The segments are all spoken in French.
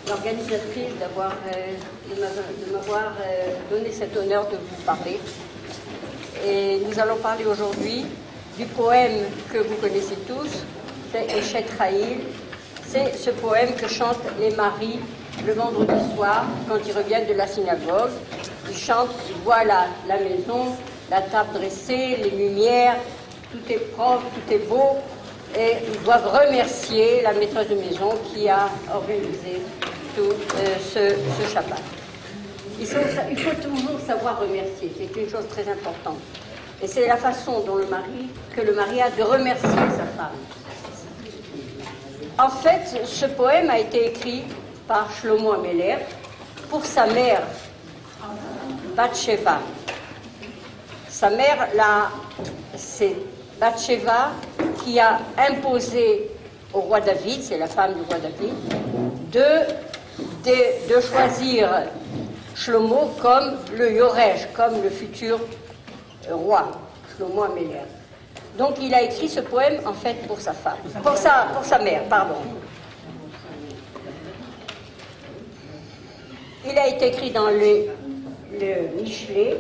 l'organisatrice de m'avoir donné cet honneur de vous parler. Et nous allons parler aujourd'hui du poème que vous connaissez tous, c'est Eshet Ha'il. C'est ce poème que chantent les maris le vendredi soir quand ils reviennent de la synagogue. Ils chantent, ils voient la maison, la table dressée, les lumières, tout est propre, tout est beau. Et ils doivent remercier la maîtresse de maison qui a organisé tout ce Shabbat. Il faut toujours savoir remercier, c'est une chose très importante. Et c'est la façon dont le mari a de remercier sa femme. En fait, ce poème a été écrit par Shlomo Ameler pour sa mère, Bathsheba. Sa mère, c'est Bathsheba qui a imposé au roi David, c'est la femme du roi David, de choisir Shlomo comme le Yoresh, comme le futur roi, Shlomo Ameler. Donc il a écrit ce poème en fait pour sa femme, pour sa mère, pardon. Il a été écrit dans le Michelet.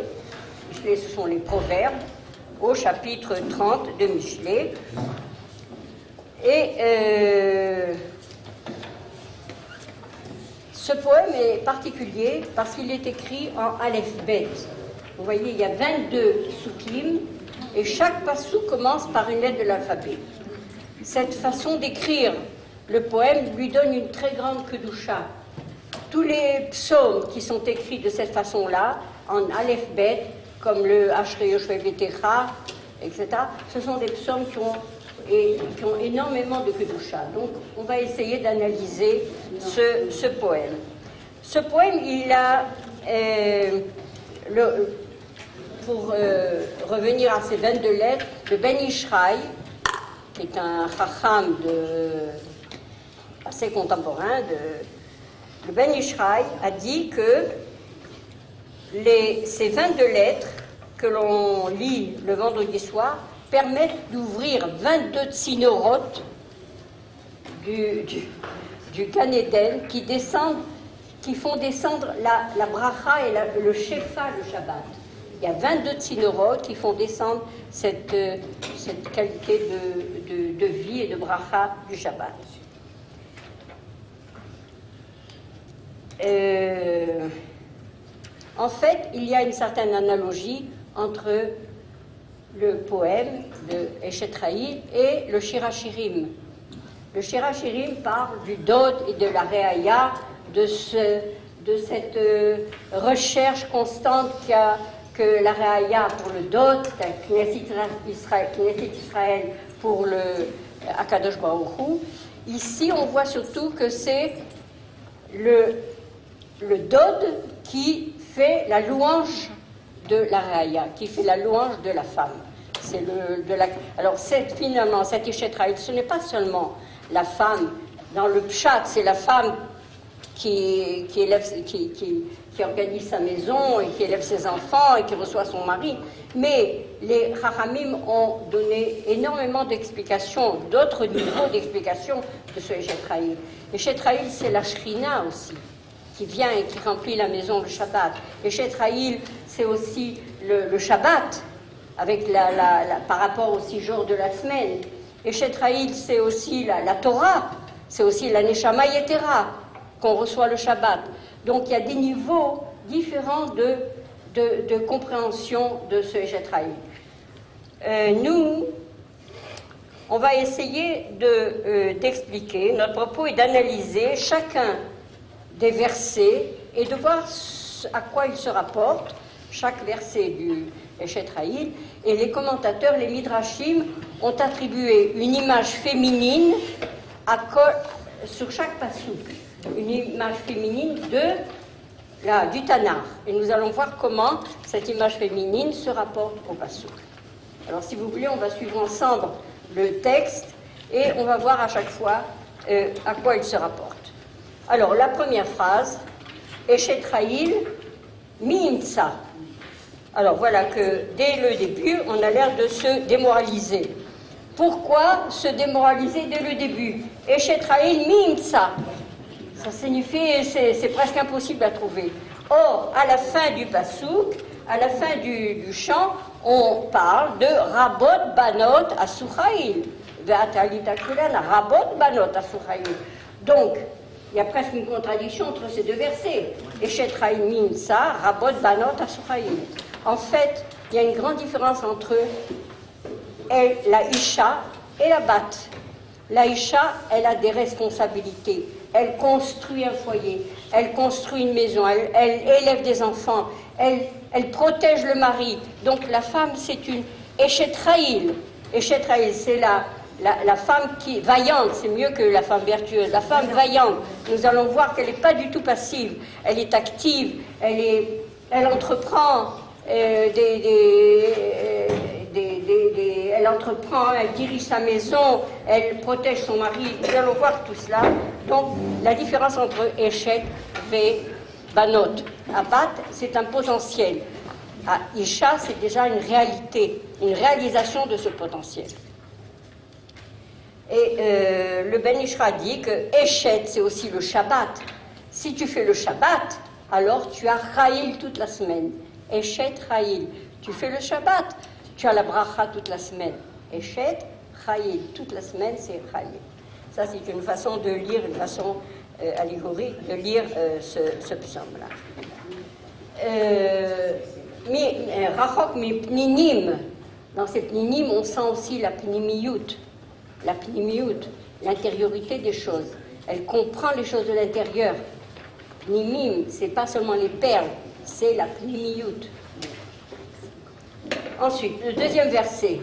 Michelet, ce sont les proverbes, au chapitre 30 de Michelet. Et ce poème est particulier parce qu'il est écrit en Aleph-Bet. Vous voyez, il y a 22 psukim et chaque passou commence par une lettre de l'alphabet. Cette façon d'écrire le poème lui donne une très grande kedusha. Tous les psaumes qui sont écrits de cette façon-là, en Aleph-Bet, comme le Ashrei Yoshua Vetecha, etc., ce sont des psaumes qui ont énormément de kedusha. Donc, on va essayer d'analyser ce poème. Ce poème, il a, pour revenir à ces 22 lettres, le Ben Ishraï, qui est un chacham assez contemporain, le Ben Ishraï a dit que ces 22 lettres que l'on lit le vendredi soir permettent d'ouvrir 22 tsinorotes du Gan Eden qui font descendre la bracha et le shefa le Shabbat. Il y a 22 tsinorotes qui font descendre cette qualité de vie et de bracha du Shabbat. En fait, il y a une certaine analogie entre le poème de Eshet Ha'il et le Shir HaShirim. Le Shir HaShirim parle du Dod et de la Re'aya, de cette recherche constante que la Re'aya pour le Dod, la Knesset Israël pour le Akadosh Baruch Hu. Ici, on voit surtout que c'est le Dod qui fait la louange de la Re'aya, qui fait la louange de la femme. Alors, finalement, cet Eshet Ha'il, ce n'est pas seulement la femme, dans le Pshat, c'est la femme qui organise sa maison et qui élève ses enfants et qui reçoit son mari. Mais les Chachamim ont donné énormément d'explications, d'autres niveaux d'explications de ce Eshet Ha'il. Eshet Ha'il, c'est la Shrina aussi, qui vient et qui remplit la maison le Shabbat. Eshet Ha'il, c'est aussi le Shabbat, avec par rapport aux 6 jours de la semaine. Eshet Ha'il, c'est aussi la Torah, c'est aussi la Neshama Yetera qu'on reçoit le Shabbat. Donc il y a des niveaux différents de compréhension de ce Eshet Ha'il. Nous, on va essayer d'expliquer, notre propos est d'analyser chacun des versets et de voir à quoi ils se rapportent, chaque verset du Eshet Ha'il, et les commentateurs, les Midrashim, ont attribué une image féminine sur chaque passouk, une image féminine du Tanakh. Et nous allons voir comment cette image féminine se rapporte au passouk. Alors si vous voulez, on va suivre ensemble le texte et on va voir à chaque fois à quoi il se rapporte. Alors, la première phrase, Eshet Ha'il mi-imtsa. Alors, voilà que dès le début, on a l'air de se démoraliser. Pourquoi se démoraliser dès le début? Eshetraïl mimtsa. Ça signifie, c'est presque impossible à trouver. Or, à la fin du pasouk, à la fin du chant, on parle de Rabot Banot Asuchaïl. Rabot Banot Asuchaïl. Donc, il y a presque une contradiction entre ces deux versets. Eshetraïl mimtsa, Rabot Banot Asuchaïl. En fait, il y a une grande différence entre la Isha et la Bat. La Isha, elle a des responsabilités. Elle construit un foyer, elle construit une maison, elle élève des enfants, elle protège le mari. Donc la femme, c'est une Eshetraïl. Eshetraïl, c'est la femme qui vaillante, c'est mieux que la femme vertueuse. La femme vaillante, nous allons voir qu'elle n'est pas du tout passive, elle est active, elle entreprend elle entreprend, elle dirige sa maison, elle protège son mari. Nous allons voir tout cela. Donc, la différence entre Eshet et Banot. Abat, c'est un potentiel. À Isha, c'est déjà une réalité, une réalisation de ce potentiel. Et le Ben Ishra dit que Eshet, c'est aussi le Shabbat. Si tu fais le Shabbat, alors tu as Chayil toute la semaine. Eshet Chayil. Tu fais le Shabbat, tu as la bracha toute la semaine. Eshet Chayil. Toute la semaine, c'est Chayil. Ça, c'est une façon de lire, une façon allégorique de lire ce psaume-là. Rachok mi pninim. Dans ces pninim, on sent aussi la pnimiyut. La pnimiyut, l'intériorité des choses. Elle comprend les choses de l'intérieur. Pnimim, c'est pas seulement les perles, c'est la pnimiyut. Ensuite, le deuxième verset.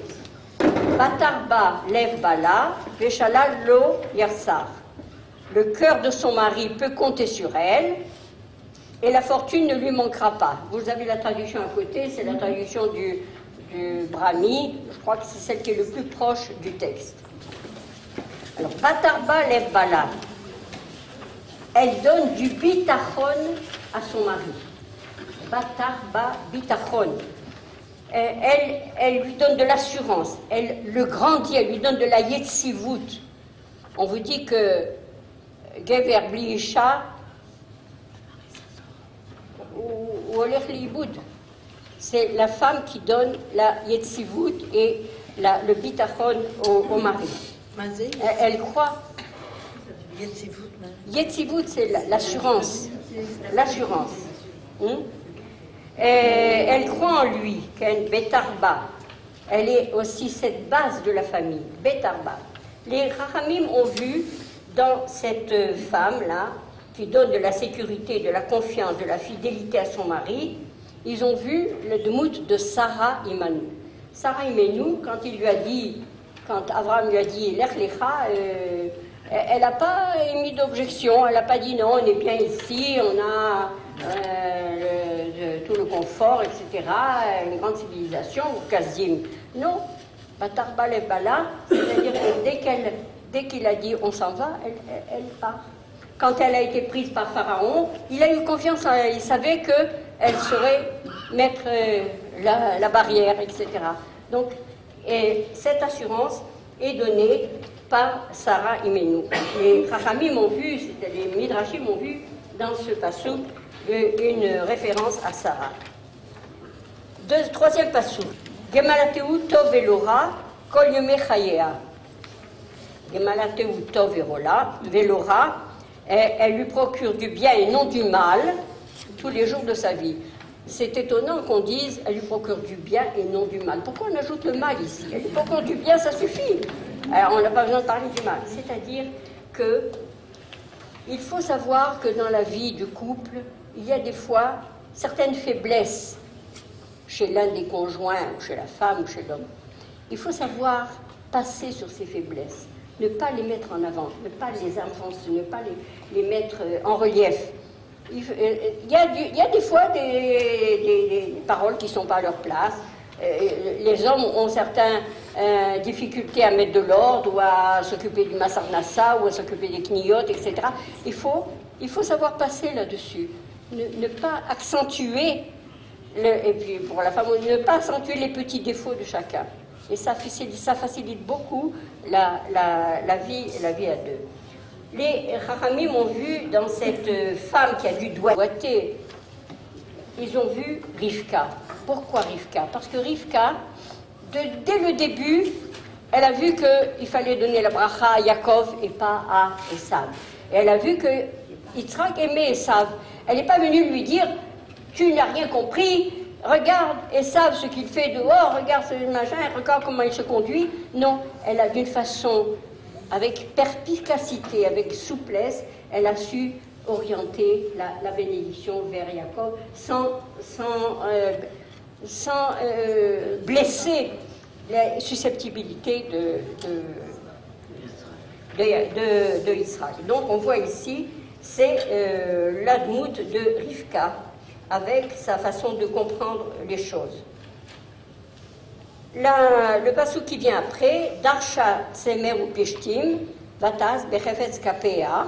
Batarba lev bala, veshalal lo yarsar. Le cœur de son mari peut compter sur elle, et la fortune ne lui manquera pas. Vous avez la traduction à côté, c'est la traduction du Brahmi. Je crois que c'est celle qui est le plus proche du texte. Alors, Batarba lev bala. Elle donne du bitachon à son mari. Batarba bitachon. Elle lui donne de l'assurance, elle le grandit, elle lui donne de la yetzivut. On vous dit que Gever bli isha ou olech liiboud, c'est la femme qui donne la yetzivut et le bitachon au mari. Elle croit. Yetzivut, c'est l'assurance. L'assurance. Elle croit en lui, qu'elle Betarba. Elle est aussi cette base de la famille, Betarba. Les Chachamim ont vu dans cette femme-là, qui donne de la sécurité, de la confiance, de la fidélité à son mari, ils ont vu le dmout de Sarah Imanu. Sarah Imanu, quand Abraham lui a dit Lech Lecha, elle n'a pas émis d'objection, elle n'a pas dit non, on est bien ici, on a tout le confort, etc., une grande civilisation, ou Kazim. Non, Batarba le Bala, c'est-à-dire que dès qu'il a dit on s'en va, elle part. Quand elle a été prise par Pharaon, il a eu confiance en elle, il savait qu'elle saurait mettre la barrière, etc. Donc, cette assurance est donnée par Sarah Imenu. Les Chachamim ont vu, les Midrashim ont vu dans ce passouk une référence à Sarah. Troisième passouk. Gemalateu tov velora kol yomei chayea. Gemalateu tov velora, elle lui procure du bien et non du mal tous les jours de sa vie. C'est étonnant qu'on dise elle lui procure du bien et non du mal. Pourquoi on ajoute le mal ici? Elle lui procure du bien, ça suffit. Alors, on n'a pas besoin de parler du mal. C'est-à-dire que il faut savoir que dans la vie du couple, il y a des fois certaines faiblesses chez l'un des conjoints, ou chez la femme, ou chez l'homme. Il faut savoir passer sur ces faiblesses, ne pas les mettre en avant, ne pas les enfoncer, ne pas les mettre en relief. Il y a des fois des paroles qui ne sont pas à leur place. Les hommes ont certaines difficultés à mettre de l'ordre ou à s'occuper du Massar Nassa ou à s'occuper des Kniyot, etc. Il faut savoir passer là-dessus. Ne pas accentuer, et puis pour la femme, ne pas accentuer les petits défauts de chacun. Et ça facilite beaucoup la vie à deux. Les Chachamim ont vu dans cette femme qui a dû doigter, ils ont vu Rivka. Pourquoi Rivka? Parce que Rivka, dès le début, elle a vu qu'il fallait donner la bracha à Yaakov et pas à Esav. Et elle a vu que Yitzhak aimait Esav. Elle n'est pas venue lui dire « Tu n'as rien compris, regarde Esav ce qu'il fait dehors, regarde ce machin, regarde comment il se conduit. » Non, elle a d'une façon, avec perspicacité, avec souplesse, elle a su orienter la bénédiction vers Yaakov sans blesser les susceptibilités de Israël. Donc on voit ici, c'est l'admout de Rivka, avec sa façon de comprendre les choses. Le passage qui vient après, Darsha Tsemer ou Plishtim, Vatas Bechefetz Kapea,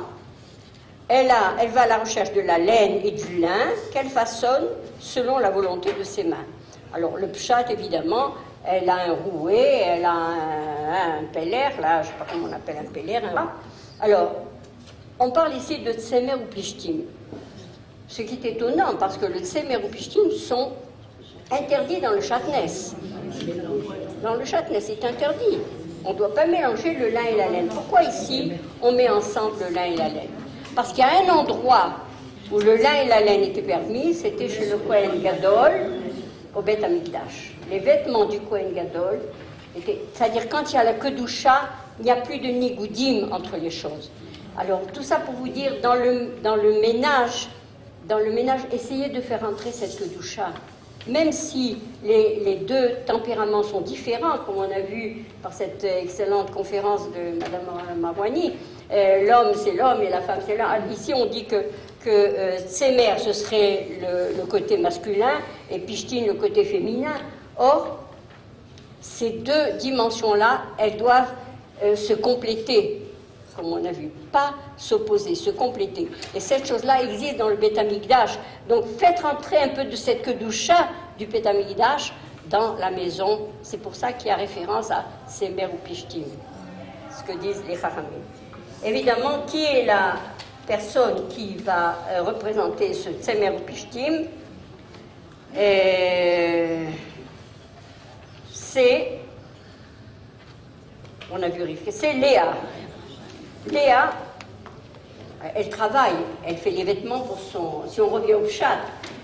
elle va à la recherche de la laine et du lin qu'elle façonne selon la volonté de ses mains. Alors le pshat, évidemment, elle a un rouet, elle a un peller, là, je ne sais pas comment on appelle un peller. Alors, on parle ici de Tsemer ou Plishtim. Ce qui est étonnant, parce que le Tsemer ou Plishtim sont interdits dans le Chatnès. Dans le Chatnès, c'est interdit. On ne doit pas mélanger le lin et la laine. Pourquoi ici, on met ensemble le lin et la laine? Parce qu'il y a un endroit où le lin et la laine étaient permis, c'était chez le Kohen Gadol, au Beth Amikdash. Les vêtements du Kohen Gadol, c'est-à-dire quand il y a la Kedusha, il n'y a plus de nigoudim entre les choses. Alors tout ça pour vous dire, dans le ménage, essayez de faire entrer cette Kedusha. Même si les deux tempéraments sont différents, comme on a vu par cette excellente conférence de Mme Marouani, l'homme c'est l'homme et la femme c'est l'homme. Ici on dit que Tsemer ce serait le côté masculin et Pishtin le côté féminin. Or, ces deux dimensions-là, elles doivent se compléter, comme on a vu, pas s'opposer, se compléter. Et cette chose-là existe dans le Beth Amikdash. Donc faites rentrer un peu de cette kedusha du Beth Amikdash dans la maison. C'est pour ça qu'il y a référence à Tsemer ou Pishtim, ce que disent les Chachamim. Évidemment, qui est la personne qui va représenter ce Tsemer ou Pishtim? On a vu Rivka, c'est Léa. Léa, elle travaille, elle fait les vêtements pour son... Si on revient au Pshat,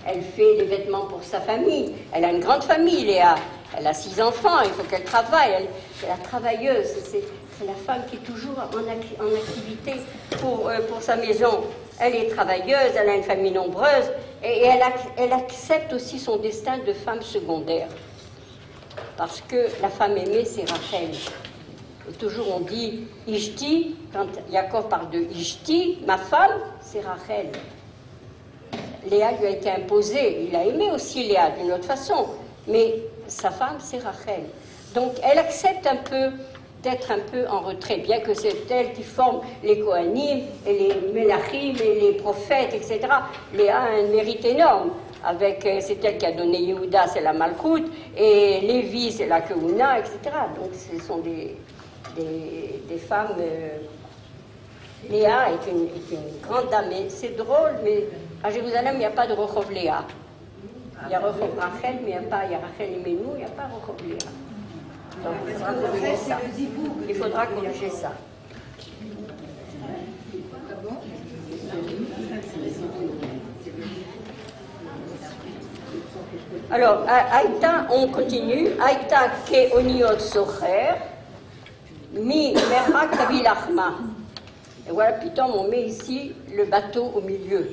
elle fait les vêtements pour sa famille. Elle a une grande famille, Léa. Elle a 6 enfants, il faut qu'elle travaille. Elle est la travailleuse, c'est la femme qui est toujours en activité pour sa maison. Elle est travailleuse, elle a une famille nombreuse et elle accepte aussi son destin de femme secondaire. Parce que la femme aimée, c'est Rachel. Et toujours on dit Ishti, quand Yaakov parle de Ishti, ma femme, c'est Rachel. Léa lui a été imposée, il a aimé aussi Léa d'une autre façon, mais sa femme, c'est Rachel. Donc elle accepte un peu d'être un peu en retrait, bien que c'est elle qui forme les Kohanim et les Melachim et les prophètes, etc. Léa a un mérite énorme. C'est elle qui a donné Yehuda, c'est la Malchout, et Lévi, c'est la Keuna, etc. Donc ce sont des femmes... Léa est une grande dame, et c'est drôle, mais à Jérusalem, il n'y a pas de Rechov Léa. Il y a Rechov Rachel, mais il y a Rachel Imenu, il n'y a pas Rechov Léa. Donc il faudra corriger ça. Il faudra corriger ça. Alors, Aïta, on continue. Aïta ke oniot socher, mi merak tavilachma. Et voilà, putain, on met ici le bateau au milieu.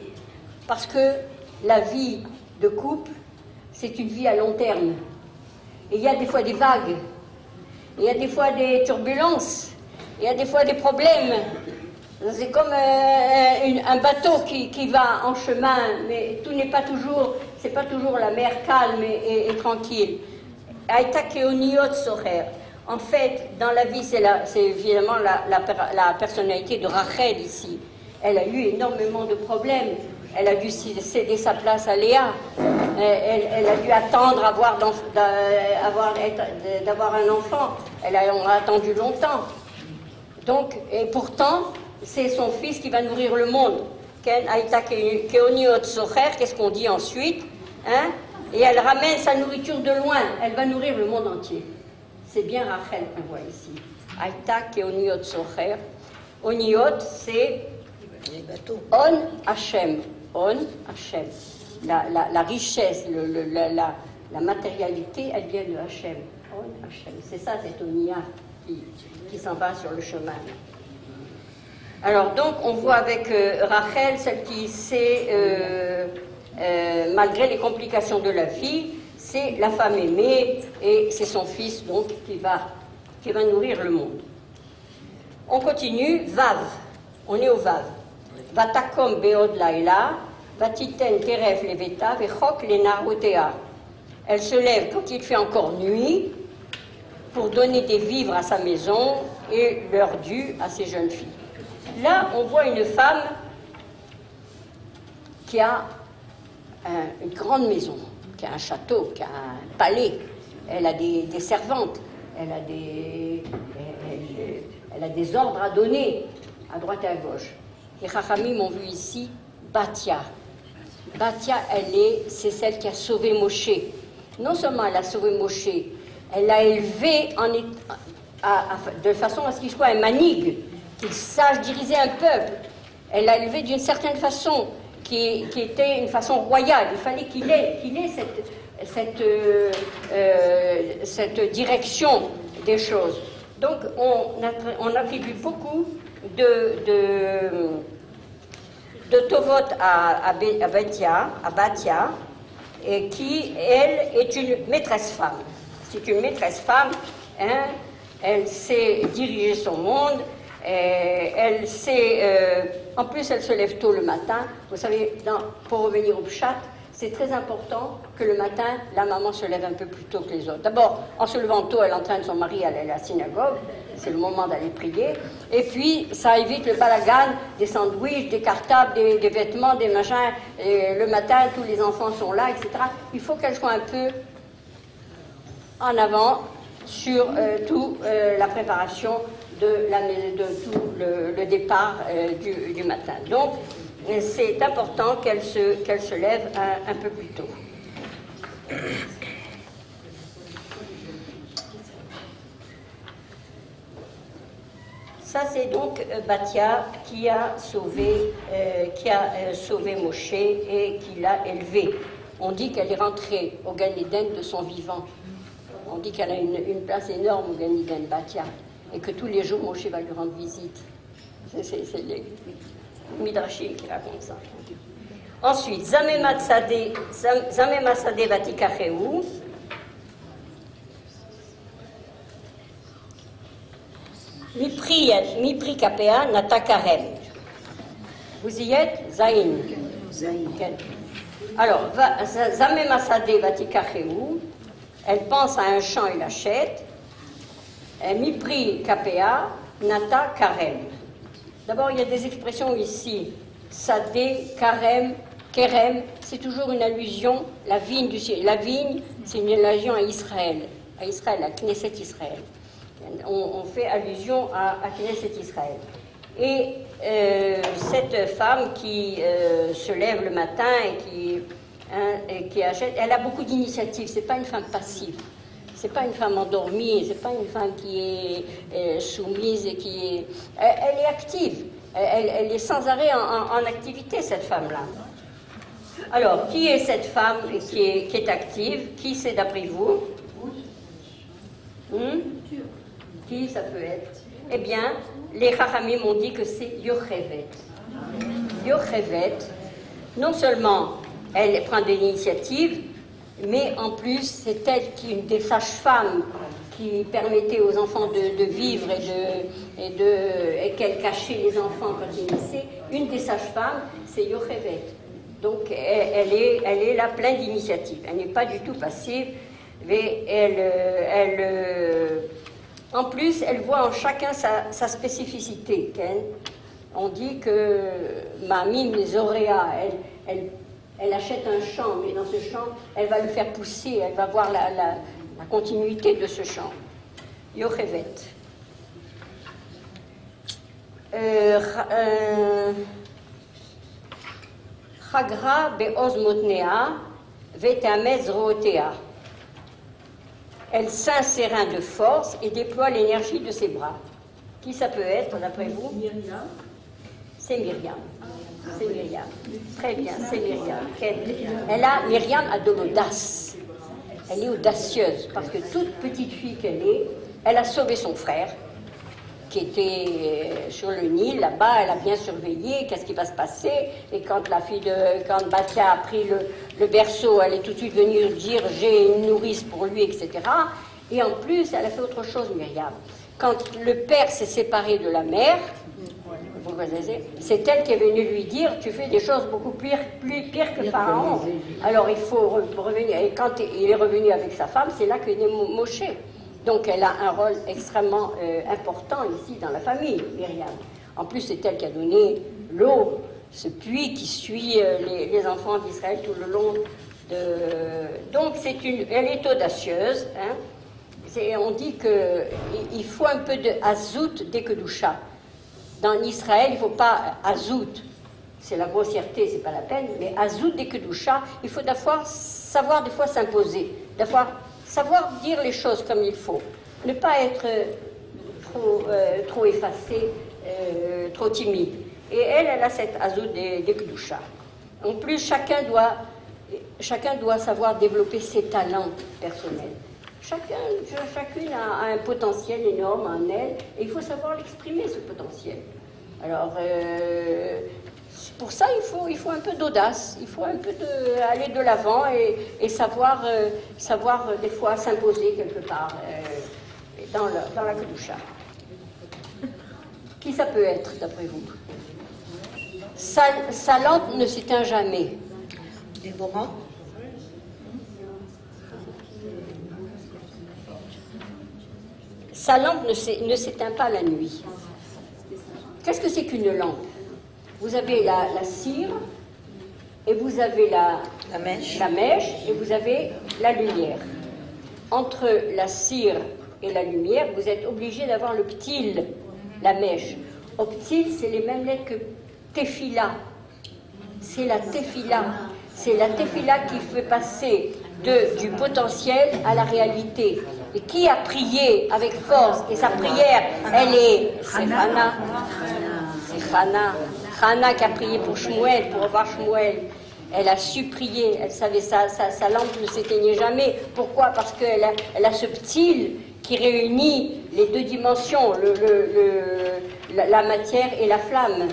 Parce que la vie de couple, c'est une vie à long terme. Et il y a des fois des vagues, il y a des fois des turbulences, il y a des fois des problèmes. C'est comme un bateau qui va en chemin, mais tout n'est pas toujours, c'est pas toujours la mer calme et tranquille. Aïta keoniot socher. En fait, dans la vie, c'est évidemment la personnalité de Rachel ici. Elle a eu énormément de problèmes. Elle a dû céder sa place à Léa. elle a dû attendre d'avoir un enfant. On a attendu longtemps. Donc, et pourtant, c'est son fils qui va nourrir le monde. Qu'est-ce qu'on dit ensuite, hein? Et elle ramène sa nourriture de loin. Elle va nourrir le monde entier. C'est bien Rachel qu'on voit ici. Aïta keoniot socher. Oniot, c'est On Hachem. On Hachem. La richesse, la matérialité, elle vient de Hachem. On Hachem. C'est ça, cette Onia qui s'en va sur le chemin. Alors, donc, on voit avec Rachel, celle qui sait, malgré les complications de la vie, c'est la femme aimée et c'est son fils, donc, qui va nourrir le monde. On continue, Vav. On est au Vav. Vatakom beod laila, vatiten teref leveta, vechok lena otea. Elle se lève quand il fait encore nuit pour donner des vivres à sa maison et leur dû à ses jeunes filles. Là, on voit une femme qui a une grande maison, qui a un château, qui a un palais. Elle a des servantes, elle a des ordres à donner à droite et à gauche. Les Chachamim ont vu ici Batia. Batia, c'est celle qui a sauvé Moshe. Non seulement elle a sauvé Moshe, elle l'a élevé de façon à ce qu'il soit un manig, qu'il sache diriger un peuple. Elle l'a élevé d'une certaine façon, qui était une façon royale. Il fallait qu'il ait cette direction des choses. Donc on attribue beaucoup de Tovot à Batia, et qui, elle, est une maîtresse femme. C'est une maîtresse femme, hein, elle sait diriger son monde, elle sait... en plus, elle se lève tôt le matin. Vous savez, pour revenir au Pshat, c'est très important que le matin, la maman se lève un peu plus tôt que les autres. D'abord, en se levant tôt, elle entraîne son mari à aller à la synagogue. C'est le moment d'aller prier. Et puis, ça évite le balagan des sandwichs, des cartables, des vêtements, des machins. Et le matin, tous les enfants sont là, etc. Il faut qu'elle soit un peu en avant sur toute la préparation de tout le départ du matin. Donc, c'est important qu'elle se lève un peu plus tôt. Ça, c'est donc Batia qui a sauvé Moshe et qui l'a élevé. On dit qu'elle est rentrée au Gan Eden de son vivant. On dit qu'elle a une place énorme au Gan Eden, Batia, et que tous les jours Moshe va lui rendre visite. C'est les Midrashim qui racontent ça. Ensuite, Zamematzadeh Vatikacheu. Mipri Kapea Natakarem. Vous y êtes? Zain. Alors, Zamematzadeh Vatikacheu. Elle pense à un champ et l'achète. Mipri Kapea Natakarem. D'abord, il y a des expressions ici. Sadé, Karem, Kerem, c'est toujours une allusion, la vigne du ciel. La vigne, c'est une allusion à Israël, à Knesset Israël. On fait allusion à Knesset Israël. Et cette femme qui se lève le matin et qui achète, elle a beaucoup d'initiatives, c'est pas une femme passive. C'est pas une femme endormie, c'est pas une femme qui est soumise et qui est... Elle est active, elle est sans arrêt en activité, cette femme-là. Alors, qui est cette femme qui est active? Qui c'est d'après vous? Qui ça peut être? Eh bien, les Chachamim m'ont dit que c'est Yochevet. Yochevet, non seulement elle prend des initiatives, mais en plus, c'est elle qui est une des sages-femmes qui permettait aux enfants de vivre et qu'elle cachait les enfants quand ils naissaient. Une des sages-femmes, c'est Yochevet. Donc, elle est là pleine d'initiatives. Elle n'est pas du tout passive, mais en plus, elle voit en chacun sa spécificité. On dit que Mamim Zoréa, elle achète un champ, mais dans ce champ, elle va le faire pousser, elle va voir la continuité de ce champ. Yochevet. Chagra be'oz motnea ve'te'amez ro'otea. Elle ceint ses reins de force et déploie l'énergie de ses bras. Qui ça peut être, d'après vous? Myriam. C'est Myriam. C'est Myriam. Très bien, c'est Myriam. Myriam a de l'audace. Elle est audacieuse parce que toute petite fille qu'elle est, elle a sauvé son frère qui était sur le Nil, là-bas, elle a bien surveillé, qu'est-ce qui va se passer, et quand quand Batia a pris le berceau, elle est tout de suite venue dire j'ai une nourrice pour lui, etc. Et en plus, elle a fait autre chose, Myriam. Quand le père s'est séparé de la mère, vous connaissez, c'est elle qui est venue lui dire tu fais des choses beaucoup pires que Pharaon. Alors il faut revenir. Et quand il est revenu avec sa femme, c'est là qu'est né Moshe. Donc elle a un rôle extrêmement important ici dans la famille, Myriam. En plus, c'est elle qui a donné l'eau, ce puits qui suit les enfants d'Israël tout le long de... Donc elle est audacieuse. Hein. On dit qu'il faut un peu de hazout dès que doucha. Dans Israël, il ne faut pas hazout, c'est la grossièreté, c'est pas la peine, mais hazout dès que doucha, il faut savoir des fois s'imposer, savoir dire les choses comme il faut, ne pas être trop effacé, trop timide. Et elle a cette hazout des kedusha. En plus, chacun doit savoir développer ses talents personnels. Chacune a un potentiel énorme en elle, et il faut savoir l'exprimer, ce potentiel. Alors, pour ça, il faut un peu d'audace, il faut un peu aller de l'avant et savoir des fois s'imposer quelque part dans la kedusha. Qui ça peut être, d'après vous? Sa lampe ne s'éteint jamais. Déborah. Sa lampe ne s'éteint pas la nuit. Qu'est-ce que c'est qu'une lampe? Vous avez la cire, et vous avez la mèche, et vous avez la lumière. Entre la cire et la lumière, vous êtes obligé d'avoir le ptil, la mèche. Optil, c'est les mêmes lettres que tefila. C'est la tefila. C'est la tefila qui fait passer du potentiel à la réalité. Et qui a prié avec force, et sa prière, c'est Hana. C'est Hana. Hana qui a prié pour Shmuel, pour revoir Shmuel. Elle a su prier, elle savait sa lampe ne s'éteignait jamais. Pourquoi? Parce qu'elle a ce ptil qui réunit les deux dimensions, la matière et la flamme.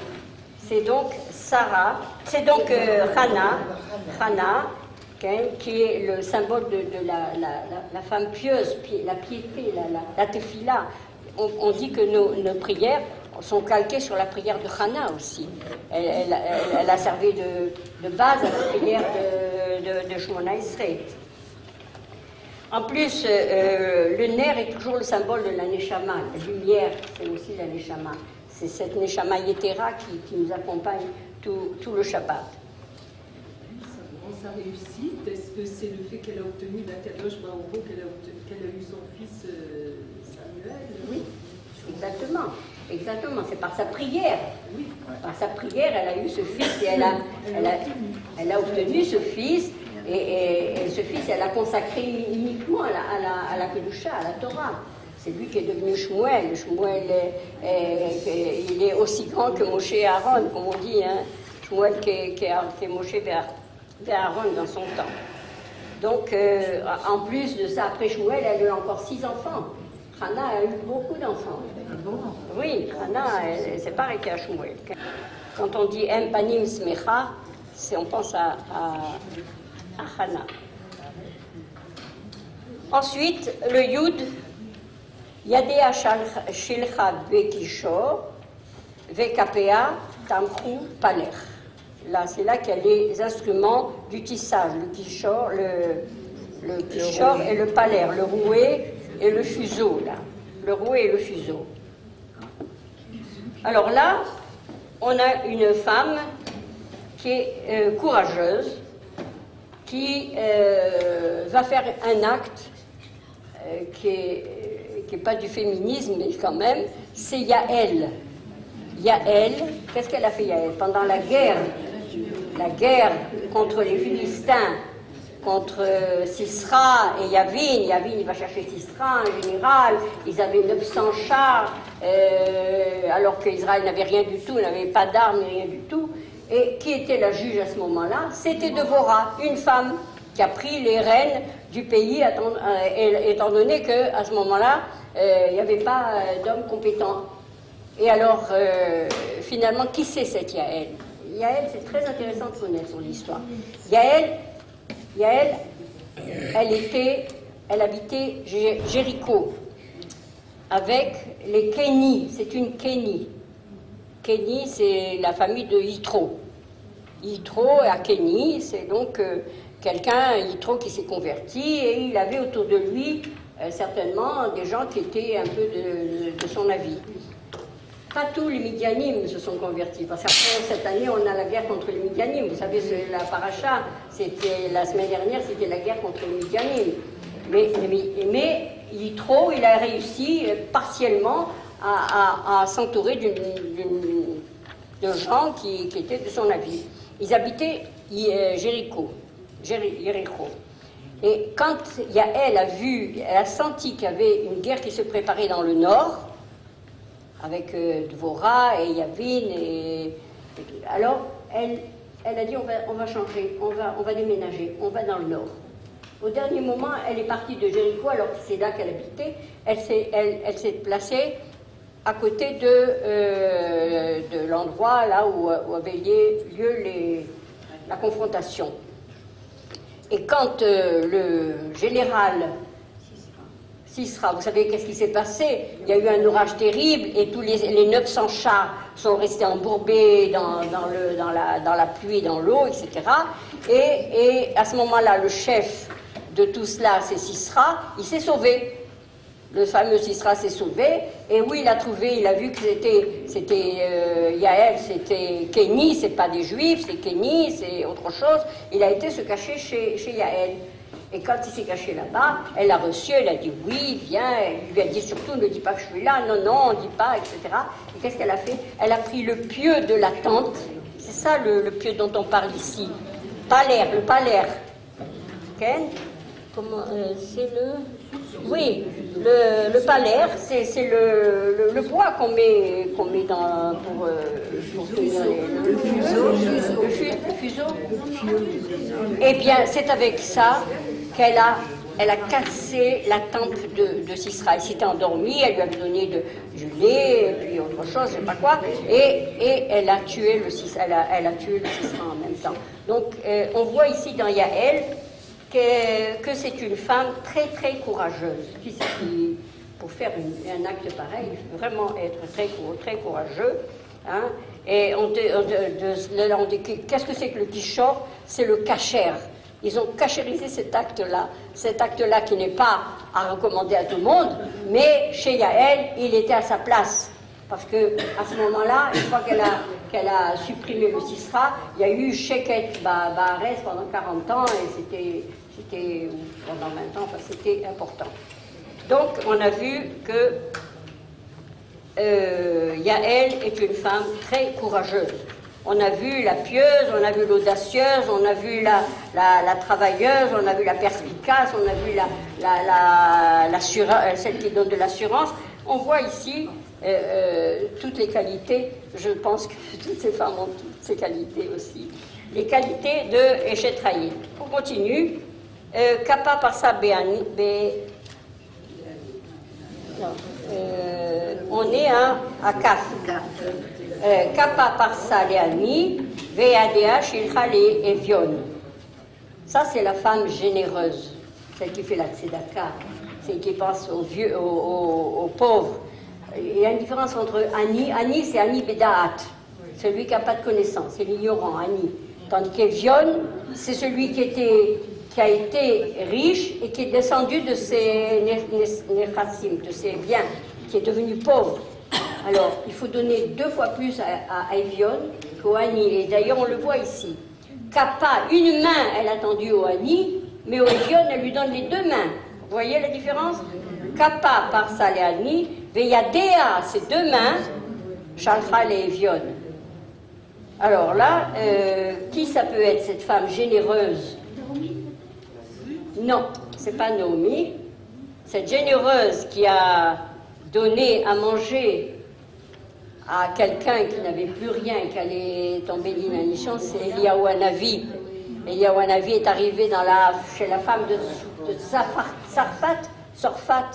C'est donc Sarah, c'est donc Hana, qui est le symbole de la femme pieuse, la piété, la tefila. On dit que nos prières sont calquées sur la prière de Hana aussi. Elle a servi de base à la prière de Shmona Esrei. En plus, le ner est toujours le symbole de la Neshama. La lumière, c'est aussi la Neshama. C'est cette Neshama Yetera qui nous accompagne tout le Shabbat. Sa réussite, est-ce que c'est le fait qu'elle a obtenu la Kadosh Baruch qu'elle a eu son fils Samuel? Oui, exactement. C'est par sa prière. Oui. Par sa prière, elle a eu ce fils et elle a obtenu ce fils. Et ce fils, elle l'a consacré uniquement à la Kedusha, à la Torah. C'est lui qui est devenu Shmuel. Shmuel, il est aussi grand que Moshe et Aaron, comme on dit. Hein. Shmuel qui est Moshe vers Aaron dans son temps. Donc, en plus de ça, après Shmuel, elle a eu encore 6 enfants. Hana a eu beaucoup d'enfants. Oui, Hana, c'est pareil qu'à Shmuel. Quand on dit Em Panim Smecha, on pense à Hana. Ensuite, le Yud, Yadea Shilcha Bekishor, Vekapea Tamchu Paler. Là, c'est là qu'il y a les instruments du tissage, le kishor, le kishor et le paler, le rouet et le fuseau, là. Le rouet et le fuseau. Alors là, on a une femme qui est courageuse, qui va faire un acte qui est pas du féminisme, mais quand même, c'est Yaël. Yaël, qu'est-ce qu'elle a fait Yaël? Pendant la guerre contre les Philistins, contre Sisra et Yavin. Yavin, il va chercher Sisra, un général. Ils avaient 900 chars, alors qu'Israël n'avait rien du tout, n'avait pas d'armes, rien du tout. Et qui était la juge à ce moment-là? C'était Devorah, une femme qui a pris les rênes du pays, étant donné qu'à ce moment-là, il n'y avait pas d'hommes compétents. Et alors, finalement, qui c'est cette Yaël? Yaël, c'est très intéressant de connaître son histoire. Yaël, elle habitait Jéricho avec les Kéni. C'est une Kéni. Kéni, c'est la famille de Yitro. Yitro à Kéni, c'est donc quelqu'un, Yitro, qui s'est converti, et il avait autour de lui certainement des gens qui étaient un peu de son avis. Pas tous les Midianim se sont convertis, parce qu'après cette année, on a la guerre contre les Midianim. Vous savez, la paracha, c'était la semaine dernière, c'était la guerre contre les Midianim. Mais Yitro, il a réussi partiellement à s'entourer de gens qui étaient de son avis. Ils habitaient Jéricho. Et quand Yaël elle a senti qu'il y avait une guerre qui se préparait dans le nord, avec Dvorah et Yavin, alors elle a dit on va changer, on va déménager, on va dans le nord. Au dernier moment, elle est partie de Jéricho, alors que c'est là qu'elle habitait. Elle s'est placée à côté de l'endroit là où avait lieu la confrontation. Et quand le général Sisra, vous savez qu'est-ce qui s'est passé? Il y a eu un orage terrible et tous les 900 chars sont restés embourbés dans la pluie, dans l'eau, etc. Et à ce moment-là, le chef de tout cela, c'est Sisra, il s'est sauvé. Le fameux Sisra s'est sauvé, et où il a trouvé, il a vu que c'était Yaël, c'était Kéni, c'est pas des Juifs, c'est Kéni, c'est autre chose. Il a été se cacher chez Yaël. Et quand il s'est caché là-bas, elle l'a reçu, elle a dit oui, viens, elle lui a dit surtout ne dis pas que je suis là, non, on ne dit pas, etc. Et qu'est-ce qu'elle a fait? Elle a pris le pieu de la tente, c'est ça le pieu dont on parle ici, le palère. Ken? Comment c'est oui, le palère, c'est le bois qu'on met dans pour tenir le fuseau. Eh bien, c'est avec ça qu'elle a cassé la tempe de Sisra. Elle s'était endormie, elle lui avait donné du lait, et puis autre chose, je ne sais pas quoi, et elle a tué le Sisra, elle a tué le Sisra en même temps. Donc, on voit ici dans Yaël que c'est une femme très très courageuse. Pour faire un acte pareil, il faut vraiment être très, très courageux. Hein. Et on dit qu'est-ce que c'est que le kishor? C'est le kasher. Ils ont cachérisé cet acte-là qui n'est pas à recommander à tout le monde, mais chez Yaël, il était à sa place. Parce qu'à ce moment-là, une fois qu'elle a supprimé le Sisra, il y a eu Sheket Baaretz pendant 40 ans, et c'était pendant 20 ans, enfin, c'était important. Donc, on a vu que Yaël est une femme très courageuse. On a vu la pieuse, on a vu l'audacieuse, on a vu la travailleuse, on a vu la perspicace, on a vu celle qui donne de l'assurance. On voit ici toutes les qualités. Je pense que toutes ces femmes ont toutes ces qualités aussi. Les qualités de Eshet-Raïl. On continue. Kappa Parsa Béani. On est à Kaf. Kappa Parsa Léani, Veadea Shilcha le Evion. Ça, c'est la femme généreuse, celle qui fait la tzedaka, celle qui pense aux vieux, aux pauvres. Il y a une différence entre Ani. Ani, c'est Ani Bedaat, celui qui n'a pas de connaissance, c'est l'ignorant, Ani. Tandis qu'Evion, c'est celui qui a été riche et qui est descendu de ses nechassim, de ses biens, qui est devenu pauvre. Alors, il faut donner 2 fois plus à Evion qu'au Ani. Et d'ailleurs, on le voit ici. Kappa, une main, elle a tendu au Ani, mais au Evion, elle lui donne les deux mains. Vous voyez la différence? Kappa par ça les Ani, Veyadea, ses deux mains, Shalcha les Evion. Alors là, qui ça peut être cette femme généreuse? Non, c'est pas Naomi. Cette généreuse qui a donné à manger à quelqu'un qui n'avait plus rien, qui allait tomber d'inanition, c'est Eliyahu Hanavi. Eliyahu Hanavi est arrivé chez la femme de Sorfat,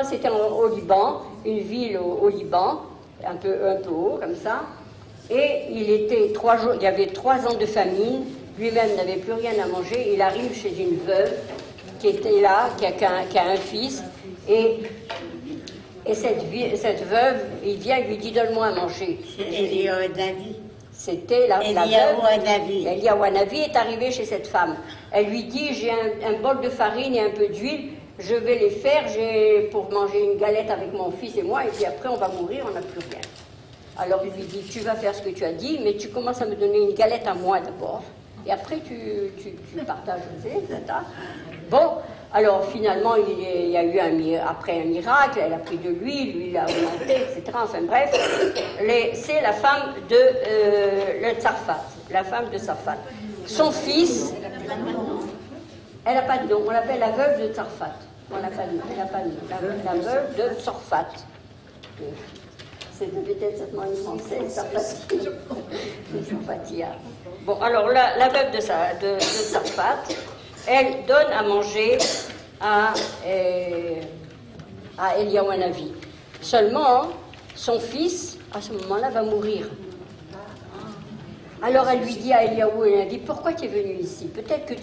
c'était au Liban, une ville au Liban, un peu haut comme ça, et il y avait 3 ans de famine, lui-même n'avait plus rien à manger, il arrive chez une veuve qui était là, qui a un fils, et cette veuve, il vient et lui dit, donne-moi à manger. C'était la veuve. Eliyahu Hanavi est arrivé chez cette femme. Elle lui dit, j'ai un bol de farine et un peu d'huile, je vais les faire pour manger une galette avec mon fils et moi, et puis après on va mourir, on n'a plus rien. Alors il lui dit, tu vas faire ce que tu as dit, mais tu commences à me donner une galette à moi d'abord, et après tu partages, etc. Bon, alors finalement il y a eu après un miracle, elle a pris de l'huile, lui il a augmenté, etc. Enfin bref, c'est la femme de le Tsarfat, la femme de Tsarfat. Son fils, elle n'a pas de nom, on l'appelle la veuve de Tsarfat. On n'a pas de nom, elle n'a pas de nom, la veuve de Tsarfat. C'est peut-être certainement une française, Tsarfatia. Bon, alors la veuve de Tsarfat, elle donne à manger à Eliyahu Hanavi. Seulement, son fils, à ce moment-là, va mourir. Alors elle lui dit à Eliyahu Hanavi, pourquoi tu es venu ici? Peut-être que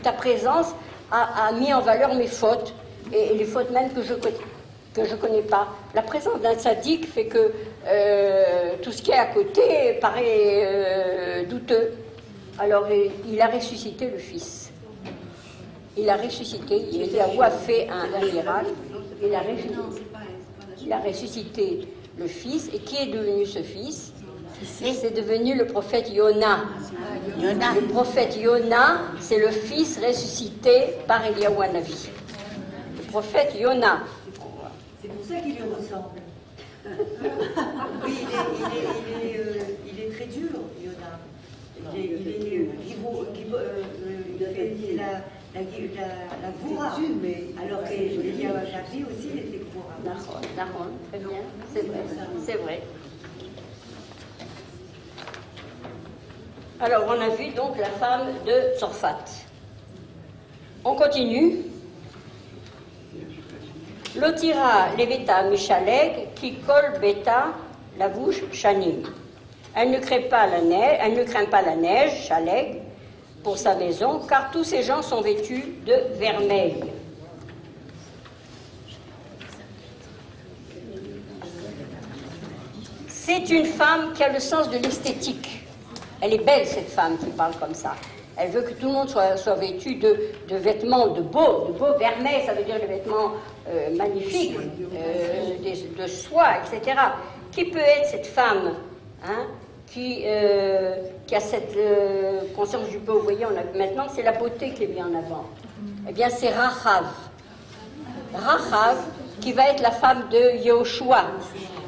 ta présence a mis en valeur mes fautes, et les fautes même que je connais pas. La présence d'un tzaddik fait que tout ce qui est à côté paraît douteux. Alors il a ressuscité le fils. Il a ressuscité, Eliyahu a fait un miracle, il a ressuscité le fils, et qui est devenu ce fils? C'est devenu le prophète Yona. Le prophète Yona, c'est le fils ressuscité par Eliyahu Hanavi. Le prophète Yona. C'est pour ça qu'il lui ressemble. Oui, il est très dur, Yona. Il est la voura, alors qu'il y a Hanavi aussi, il était voura. D'accord, très bien, c'est vrai. Alors, on a vu donc la femme de Tsarfat. On continue. Lotira leveta mishaleg qui kol beta la bouche shanim. Elle ne craint pas la neige, shaleg, pour sa maison, car tous ces gens sont vêtus de vermeil. C'est une femme qui a le sens de l'esthétique. Elle est belle, cette femme qui parle comme ça. Elle veut que tout le monde soit vêtu de vêtements de beau vermeil, ça veut dire des vêtements magnifiques, de soie, etc. Qui peut être cette femme qui a cette conscience du beau? Vous voyez, maintenant, c'est la beauté qui est mise en avant. Eh bien, c'est Rachav. Rachav, qui va être la femme de Yehoshua.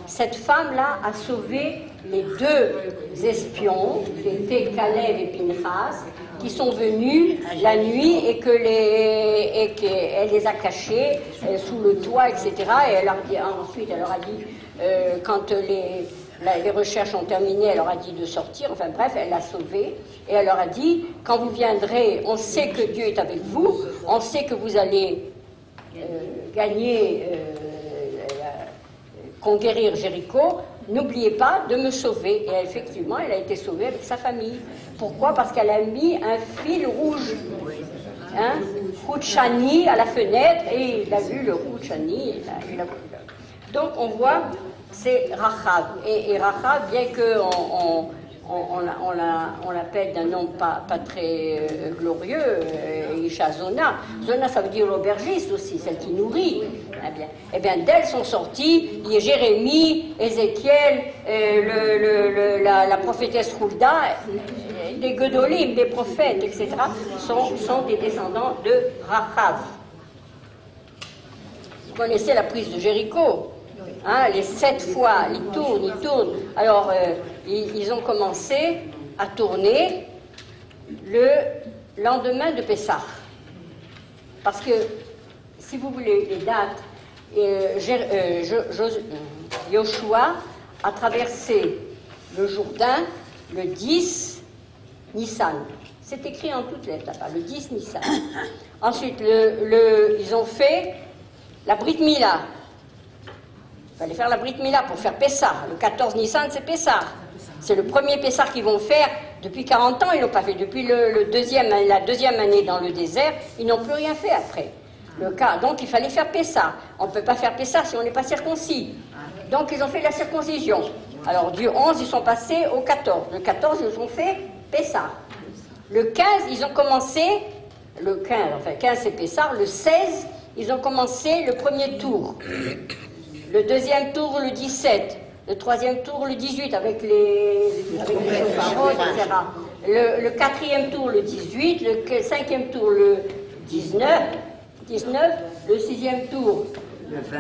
Cette femme-là a sauvé les 2 espions, qui étaient Caleb et Pinchas, qui sont venus la nuit et qu'elle les a cachés sous le toit, etc. Et ensuite, elle leur a dit, quand les recherches ont terminé, elle leur a dit de sortir. Enfin bref, elle l'a sauvée. Et elle leur a dit, quand vous viendrez, on sait que Dieu est avec vous, on sait que vous allez conquérir Jéricho, n'oubliez pas de me sauver. Et effectivement, elle a été sauvée avec sa famille. Pourquoi? Parce qu'elle a mis un fil rouge, Rouchani à la fenêtre, et il a vu le Rouchani, il a vu. Donc on voit, c'est Rachav. Et Rachav, bien qu'on l'appelle d'un nom pas très glorieux, Isha Zona. Zona, ça veut dire l'aubergiste aussi, celle qui nourrit. Eh bien, d'elle sont sortis, il y a Jérémie, Ézéchiel, la prophétesse Hulda, des Gedolim, des prophètes, etc., sont des descendants de Rachav. Vous connaissez la prise de Jéricho, hein, les 7 fois, ils tournent. Alors, ils ont commencé à tourner le lendemain de Pessah. Parce que, si vous voulez, les dates, Yoshua a traversé le Jourdain le 10 Nissan. C'est écrit en toutes lettres là-bas, le 10 Nissan. Ensuite, ils ont fait la Brit Mila. Il fallait faire la Brit Mila pour faire Pessah. Le 14 Nissan, c'est Pessah. C'est le premier Pessah qu'ils vont faire. Depuis 40 ans, ils ne l'ont pas fait. Depuis la deuxième année dans le désert, ils n'ont plus rien fait après. Donc, il fallait faire Pessah. On ne peut pas faire Pessah si on n'est pas circoncis. Donc, ils ont fait la circoncision. Alors, du 11, ils sont passés au 14. Le 14, ils ont fait Pessah. Le 15, ils ont commencé... Le 15 c'est Pessah. Le 16, ils ont commencé le premier tour. Le deuxième tour, le 17. Le troisième tour, le 18, avec les paroles, etc. Le quatrième tour, le 18. Le cinquième tour, le 19. Le sixième tour, le 20.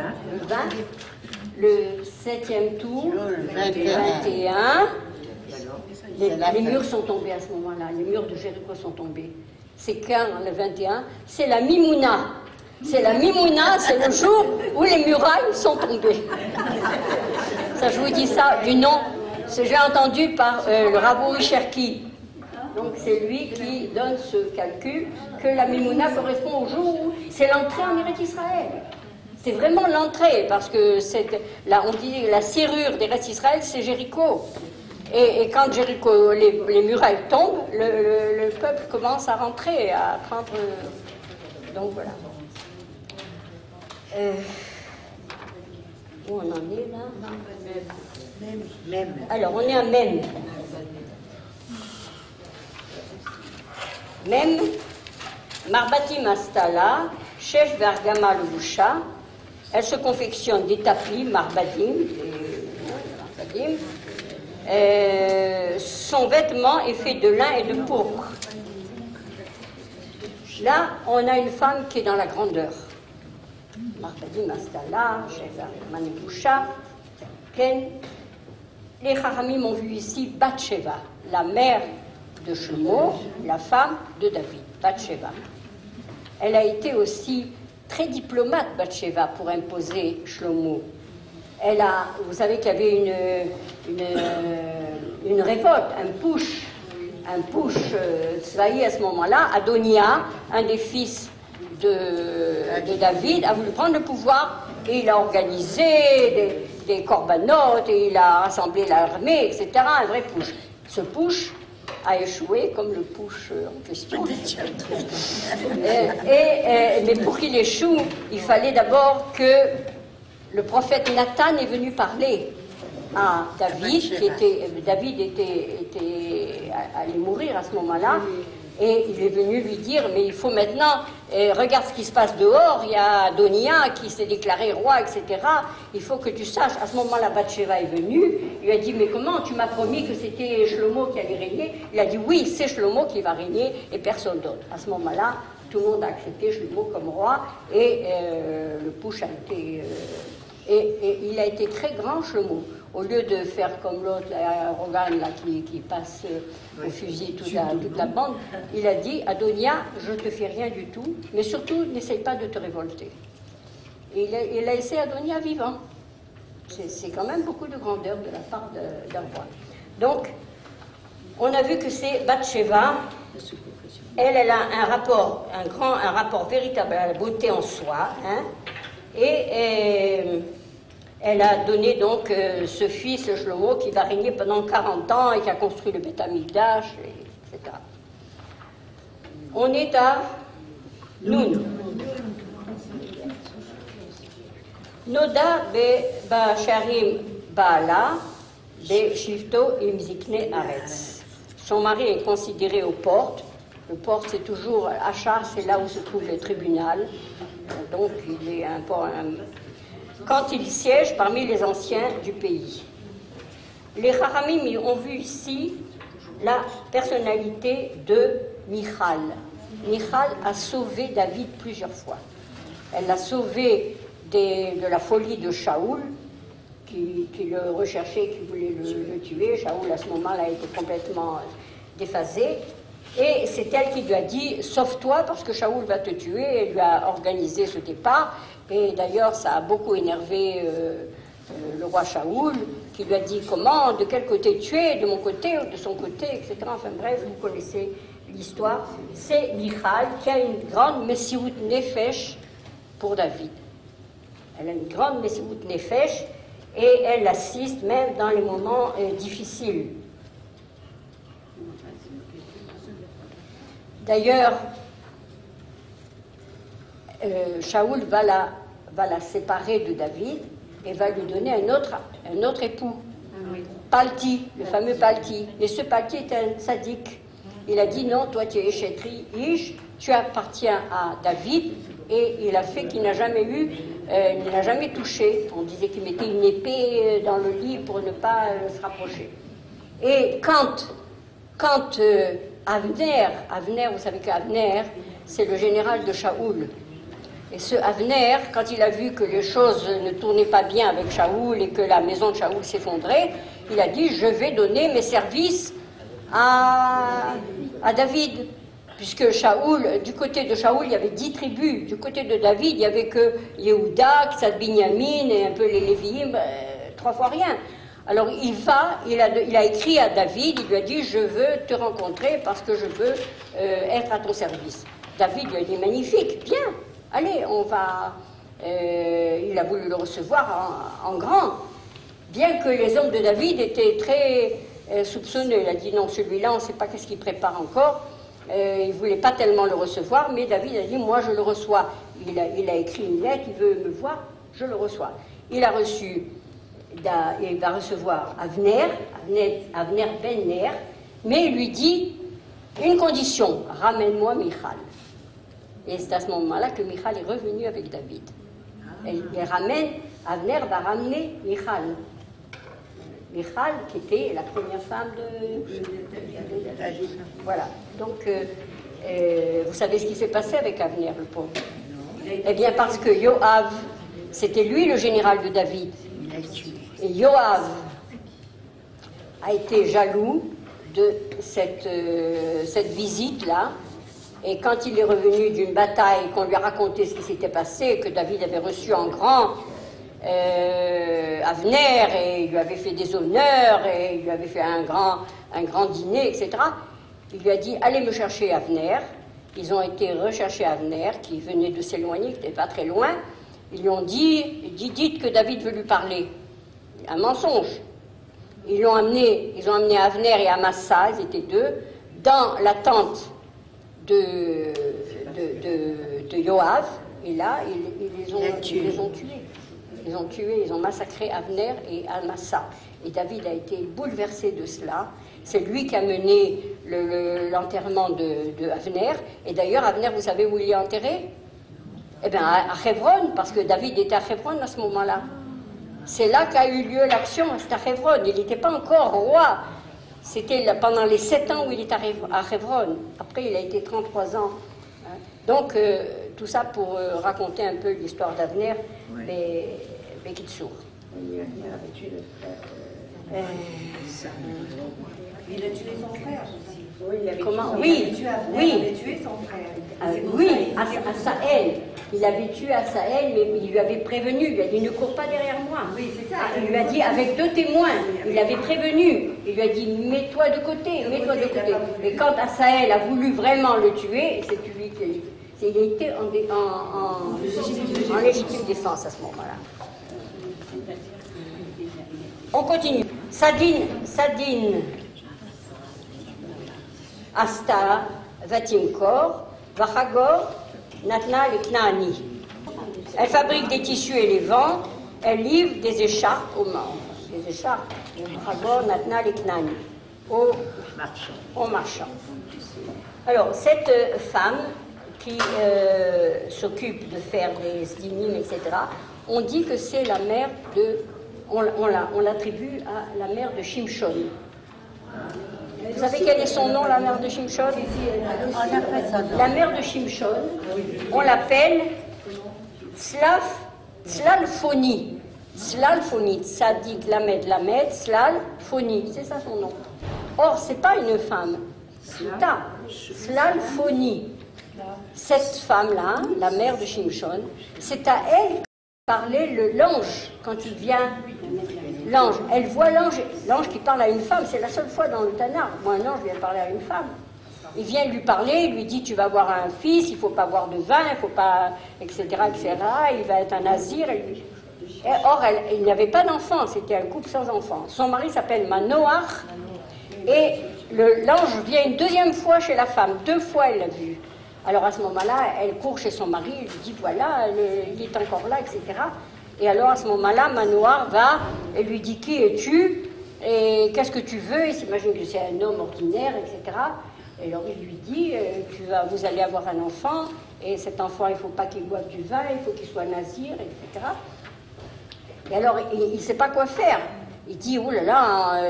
Le septième tour, le 21. Les murs sont tombés à ce moment-là. Les murs de Jéricho sont tombés. C'est quand, le 21? C'est la Mimouna. C'est le jour où les murailles sont tombées. Ça, je vous dis ça du nom. J'ai entendu par le Rabbi Cherki. Donc c'est lui qui donne ce calcul que la Mimouna correspond au jour où c'est l'entrée en Eretz Israël. C'est vraiment l'entrée, parce que là, on dit la serrure d'Eretz Israël, c'est Jéricho. Et quand Jéricho, les murailles tombent, le peuple commence à rentrer, à prendre... Donc voilà. Où on en est là? Même. Alors, on est à Même. Même, Marbatim Astala, Shesh Vergama Lubusha, elle se confectionne des tapis, Marbadim, son vêtement est fait de lin et de pourpre. Là, on a une femme qui est dans la grandeur. Marbadim Astala, Shesh Vergama Lubusha, Ken. Les Chachamim ont vu ici Bathsheba, la mère de Shlomo, la femme de David, Bathsheba. Elle a été aussi très diplomate, Bathsheba, pour imposer Shlomo. Vous savez qu'il y avait une révolte, un push tzvaï à ce moment-là. Adonia, un des fils de David, a voulu prendre le pouvoir et il a organisé des corbanotes et il a rassemblé l'armée, etc. Un vrai push. Ce push a échoué comme le push en question. Mais pour qu'il échoue, il fallait d'abord que le prophète Nathan est venu parler à David, David allait mourir à ce moment-là, et il est venu lui dire, mais il faut maintenant, regarde ce qui se passe dehors, il y a Adonia qui s'est déclaré roi, etc. Il faut que tu saches. À ce moment-là, Bathsheba est venue, il lui a dit, mais comment, tu m'as promis que c'était Shlomo qui allait régner? Il a dit, oui, c'est Shlomo qui va régner et personne d'autre. À ce moment-là, tout le monde a accepté Shlomo comme roi, et le push a été... et il a été très grand, Shlomo. Au lieu de faire comme l'autre, Rogan, là, qui passe au fusil toute la bande, il a dit, Adonia, je ne te fais rien du tout, mais surtout, n'essaye pas de te révolter. Et il a laissé Adonia vivant. C'est quand même beaucoup de grandeur de la part d'un roi. Donc, on a vu que c'est Bathsheba. Elle a un rapport véritable à la beauté en soi, hein, et elle a donné donc ce fils, Shlomo, qui va régner pendant 40 ans et qui a construit le Beth Amikdash, etc. On est à Noun. Noda Basharim Baala de Shifto Imzikne Aretz. Son mari est considéré aux portes. Le port, c'est toujours Achar, c'est là où se trouve le tribunal. Donc, il est quand il siège parmi les anciens du pays. Les Chachamim ont vu ici la personnalité de Michal. Michal a sauvé David plusieurs fois. Elle l'a sauvé de la folie de Shaoul, qui le recherchait, qui voulait le tuer. Shaoul, à ce moment-là, était complètement déphasé. Et c'est elle qui lui a dit « Sauve-toi parce que Shaoul va te tuer ». Elle lui a organisé ce départ. Et d'ailleurs, ça a beaucoup énervé le roi Shaoul, qui lui a dit « Comment, de quel côté tu es, de mon côté ou de son côté ?» etc. Enfin bref, vous connaissez l'histoire. C'est Michal qui a une grande Messirut Nefesh pour David. Elle a une grande Messirut Nefesh et elle l'assiste même dans les moments difficiles. D'ailleurs, Shaoul va la séparer de David et va lui donner un autre époux, Palti, le fameux Palti. Et ce Palti est un sadique. Il a dit non, toi tu es Chétri, Ish, tu appartiens à David, et il a fait qu'il n'a jamais il n'a jamais touché. On disait qu'il mettait une épée dans le lit pour ne pas se rapprocher. Et quand Avner, vous savez qu'Avner, c'est le général de Shaoul. Et ce Avner, quand il a vu que les choses ne tournaient pas bien avec Shaoul et que la maison de Shaoul s'effondrait, il a dit, je vais donner mes services à David. Puisque Shaoul, du côté de Shaoul, il y avait 10 tribus. Du côté de David, il n'y avait que Yehuda, Ksad Binyamin et un peu les Lévi'im, 3 fois rien. Alors il a écrit à David, il lui a dit, je veux te rencontrer parce que je veux être à ton service. David lui a dit, magnifique, bien, allez, on va... il a voulu le recevoir en grand, bien que les hommes de David étaient très soupçonneux. Il a dit, non, celui-là, on ne sait pas qu'est-ce qu'il prépare encore. Il ne voulait pas tellement le recevoir, mais David a dit, moi je le reçois. Il a écrit une lettre, il veut me voir, je le reçois. Il va recevoir Avner ben Ner, mais il lui dit une condition, ramène-moi Michal. Et c'est à ce moment-là que Michal est revenu avec David. Avner va ramener Michal. Michal, qui était la première femme de David. Voilà. Donc, vous savez ce qui s'est passé avec Avner, le pauvre? Eh bien, parce que Yoav, c'était lui le général de David. Et Yoav a été jaloux de cette visite-là. Et quand il est revenu d'une bataille, qu'on lui a raconté ce qui s'était passé, que David avait reçu en grand Avner, et il lui avait fait des honneurs, et il lui avait fait un grand dîner, etc., il lui a dit, allez me chercher Avner. Ils ont été rechercher Avner, qui venait de s'éloigner, qui n'était pas très loin. Ils lui ont dit, dites que David veut lui parler. Un mensonge. Ils ont amené Avner et Amasa, ils étaient deux, dans la tente de Yoav, et là, ils les ont tués. Ils ont massacré Avner et Amasa. Et David a été bouleversé de cela. C'est lui qui a mené l'enterrement de Avner. Et d'ailleurs, Avner, vous savez où il est enterré? Eh bien, à Hebron, parce que David était à Hebron à ce moment-là. C'est là qu'a eu lieu l'action, c'est à Hebron. Il n'était pas encore roi. C'était pendant les 7 ans où il est à Hebron. Après, il a été 33 ans. Donc, tout ça pour raconter un peu l'histoire d'Avner, mais qui sourd. Il a tué le frère. Il a tué son frère aussi. Comment? Il avait tué son frère. Oui, Asaël. Il avait tué Asaël, mais il lui avait prévenu. Il lui a dit, ne cours pas derrière moi. Oui, c'est ça. Il lui a dit, avec 2 témoins, il l'avait prévenu. Il lui a dit, mets-toi de côté, mets-toi de côté. Et quand Asaël a voulu vraiment le tuer, c'est lui qui il était en légitime défense à ce moment-là. On continue. Sadin Asta Vatimkor Vachagor Natna Leknaani. Elle fabrique des tissus et les vend. Elle livre des écharpes aux membres. Des écharpes. Vachagor Natna Leknaani. Aux marchands. Alors, cette femme qui s'occupe de faire des sdinim, etc., on dit que c'est la mère de... On l'attribue à la mère de Shimshon. Vous savez quel est son nom, la mère de Shimshon? On appelle ça non. La mère de Shimshon, on l'appelle Tlalphoni. Tlalphoni, Tzadik, Lamed, Tlalphoni, c'est ça son nom. Or, c'est pas une femme, c'est Tlalphoni. Cette femme-là, la mère de Shimshon, c'est à elle que parlait l'ange quand il vient. L'ange, elle voit l'ange qui parle à une femme, c'est la seule fois dans le Tanakh où un ange vient parler à une femme. Il vient lui parler, il lui dit tu vas avoir un fils, il ne faut pas boire de vin, il ne faut pas, etc., etc., il va être un nazir. Or, il n'avait pas d'enfant, c'était un couple sans enfant. Son mari s'appelle Manoach, et l'ange vient une deuxième fois chez la femme, 2 fois elle l'a vu. Alors à ce moment-là, elle court chez son mari, elle lui dit voilà, il est encore là, etc. Et alors à ce moment-là, Manoach va et lui dit qui es-tu et qu'est-ce que tu veux? Il s'imagine que c'est un homme ordinaire, etc. Et alors il lui dit vous allez avoir un enfant et cet enfant il ne faut pas qu'il boive du vin, il faut qu'il soit nazir, etc. Et alors il ne sait pas quoi faire. Il dit oh là là,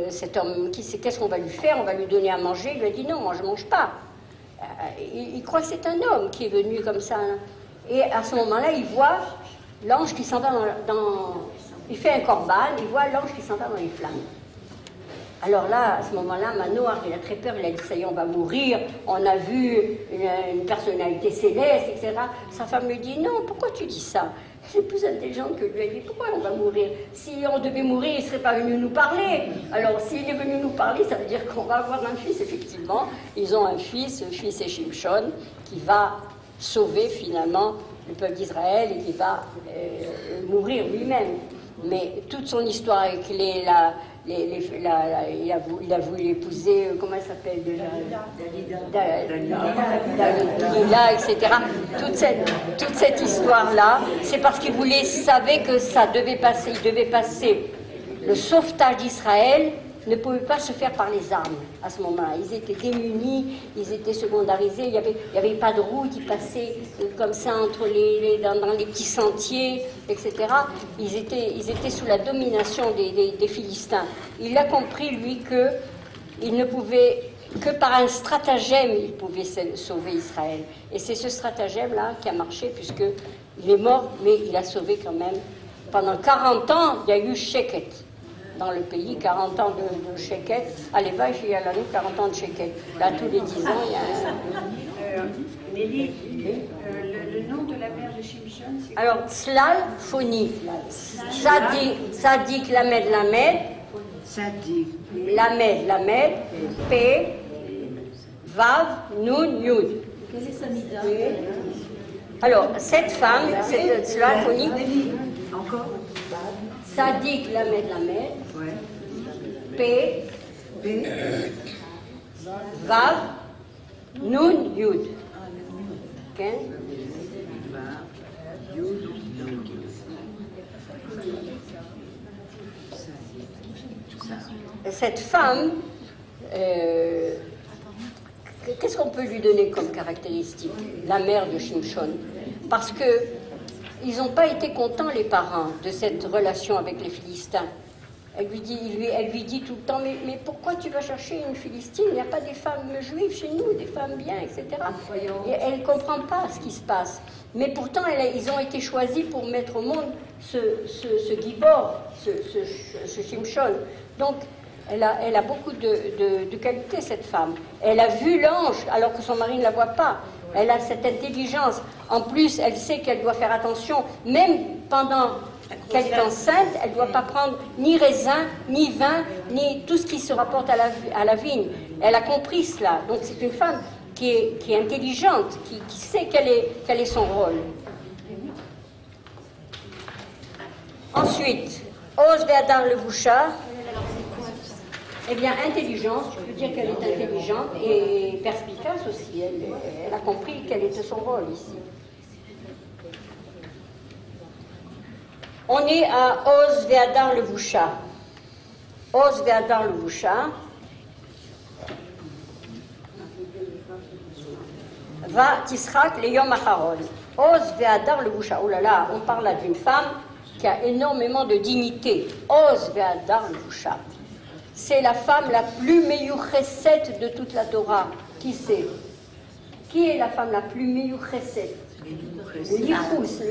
cet homme, qu'est-ce qu'on va lui faire? On va lui donner à manger. Il lui a dit non, moi je ne mange pas. Il croit que c'est un homme qui est venu comme ça. Et à ce moment-là, il voit l'ange qui s'en va il fait un corban, il voit l'ange qui s'en va dans les flammes. Alors là, à ce moment-là, Manoach, il a très peur, il a dit ça y est, on va mourir, on a vu une personnalité céleste, etc. Sa femme lui dit non, pourquoi tu dis ça? C'est plus intelligente que lui. Elle dit pourquoi on va mourir? Si on devait mourir, il ne serait pas venu nous parler. Alors s'il est venu nous parler, ça veut dire qu'on va avoir un fils, effectivement. Ils ont un fils, le fils est Shimshon, qui va sauver finalement le peuple d'Israël et qui va mourir lui-même. Mais toute son histoire avec il a voulu l'épouser, comment elle s'appelle déjà? Dalila, etc. Toute cette histoire-là, c'est parce qu'il savait que ça devait passer, il devait passer. Le sauvetage d'Israël ne pouvait pas se faire par les armes à ce moment-là. Ils étaient démunis, ils étaient secondarisés, il n'y avait pas de route, ils passaient comme ça entre dans les petits sentiers, etc. Ils étaient sous la domination des Philistins. Il a compris, lui, qu'il ne pouvait, que par un stratagème, il pouvait sauver Israël. Et c'est ce stratagème-là qui a marché, puisqu'il est mort, mais il a sauvé quand même. Pendant 40 ans, il y a eu Sheket. Dans le pays, 40 ans de Sheket. Allez, va, il y a l'année 40 ans de Sheket. Là, tous les 10 ans, il y a un... Nelly, le nom de la mère de Shimshon, c'est... Alors, Tlalphoni. Tzadik, Lamed, Lamed, P, Vav, Nun, Yud. Quelle est sa mida? Alors, cette femme, cette Tlalphoni, Encore Tzadik, Lamed, P, Vav, Nun, Yud. Ok? Cette femme, qu'est-ce qu'on peut lui donner comme caractéristique? La mère de Shimshon. Parce que ils n'ont pas été contents, les parents, de cette relation avec les Philistins. Elle lui dit tout le temps, mais pourquoi tu vas chercher une Philistine? Il n'y a pas des femmes juives chez nous, des femmes bien, etc. Et elle ne comprend pas ce qui se passe. Mais pourtant, ils ont été choisis pour mettre au monde ce Gibor, ce Shimshon. Donc, elle a beaucoup de qualités, cette femme. Elle a vu l'ange, alors que son mari ne la voit pas. Elle a cette intelligence. En plus, elle sait qu'elle doit faire attention, même pendant qu'elle est enceinte, elle ne doit pas prendre ni raisin, ni vin, ni tout ce qui se rapporte à la vigne. Elle a compris cela. Donc c'est une femme qui est intelligente, qui sait quel est son rôle. Ensuite, Oz Ve'adar Levusha. Eh bien, intelligence, je peux dire qu'elle est intelligente et perspicace aussi. Elle a compris quel était son rôle ici. On est à Oz Ve'adar Levusha. Oz Ve'adar Levusha. Va Tisrak le Yom Acharon. Oz Ve'adar Levusha. Oh là là, on parle là d'une femme qui a énormément de dignité. Oz Ve'adar Levusha. c'est la femme la plus meyucheset de toute la Torah. Qui c'est? Qui est la femme la plus meyucheset? Le Yichus,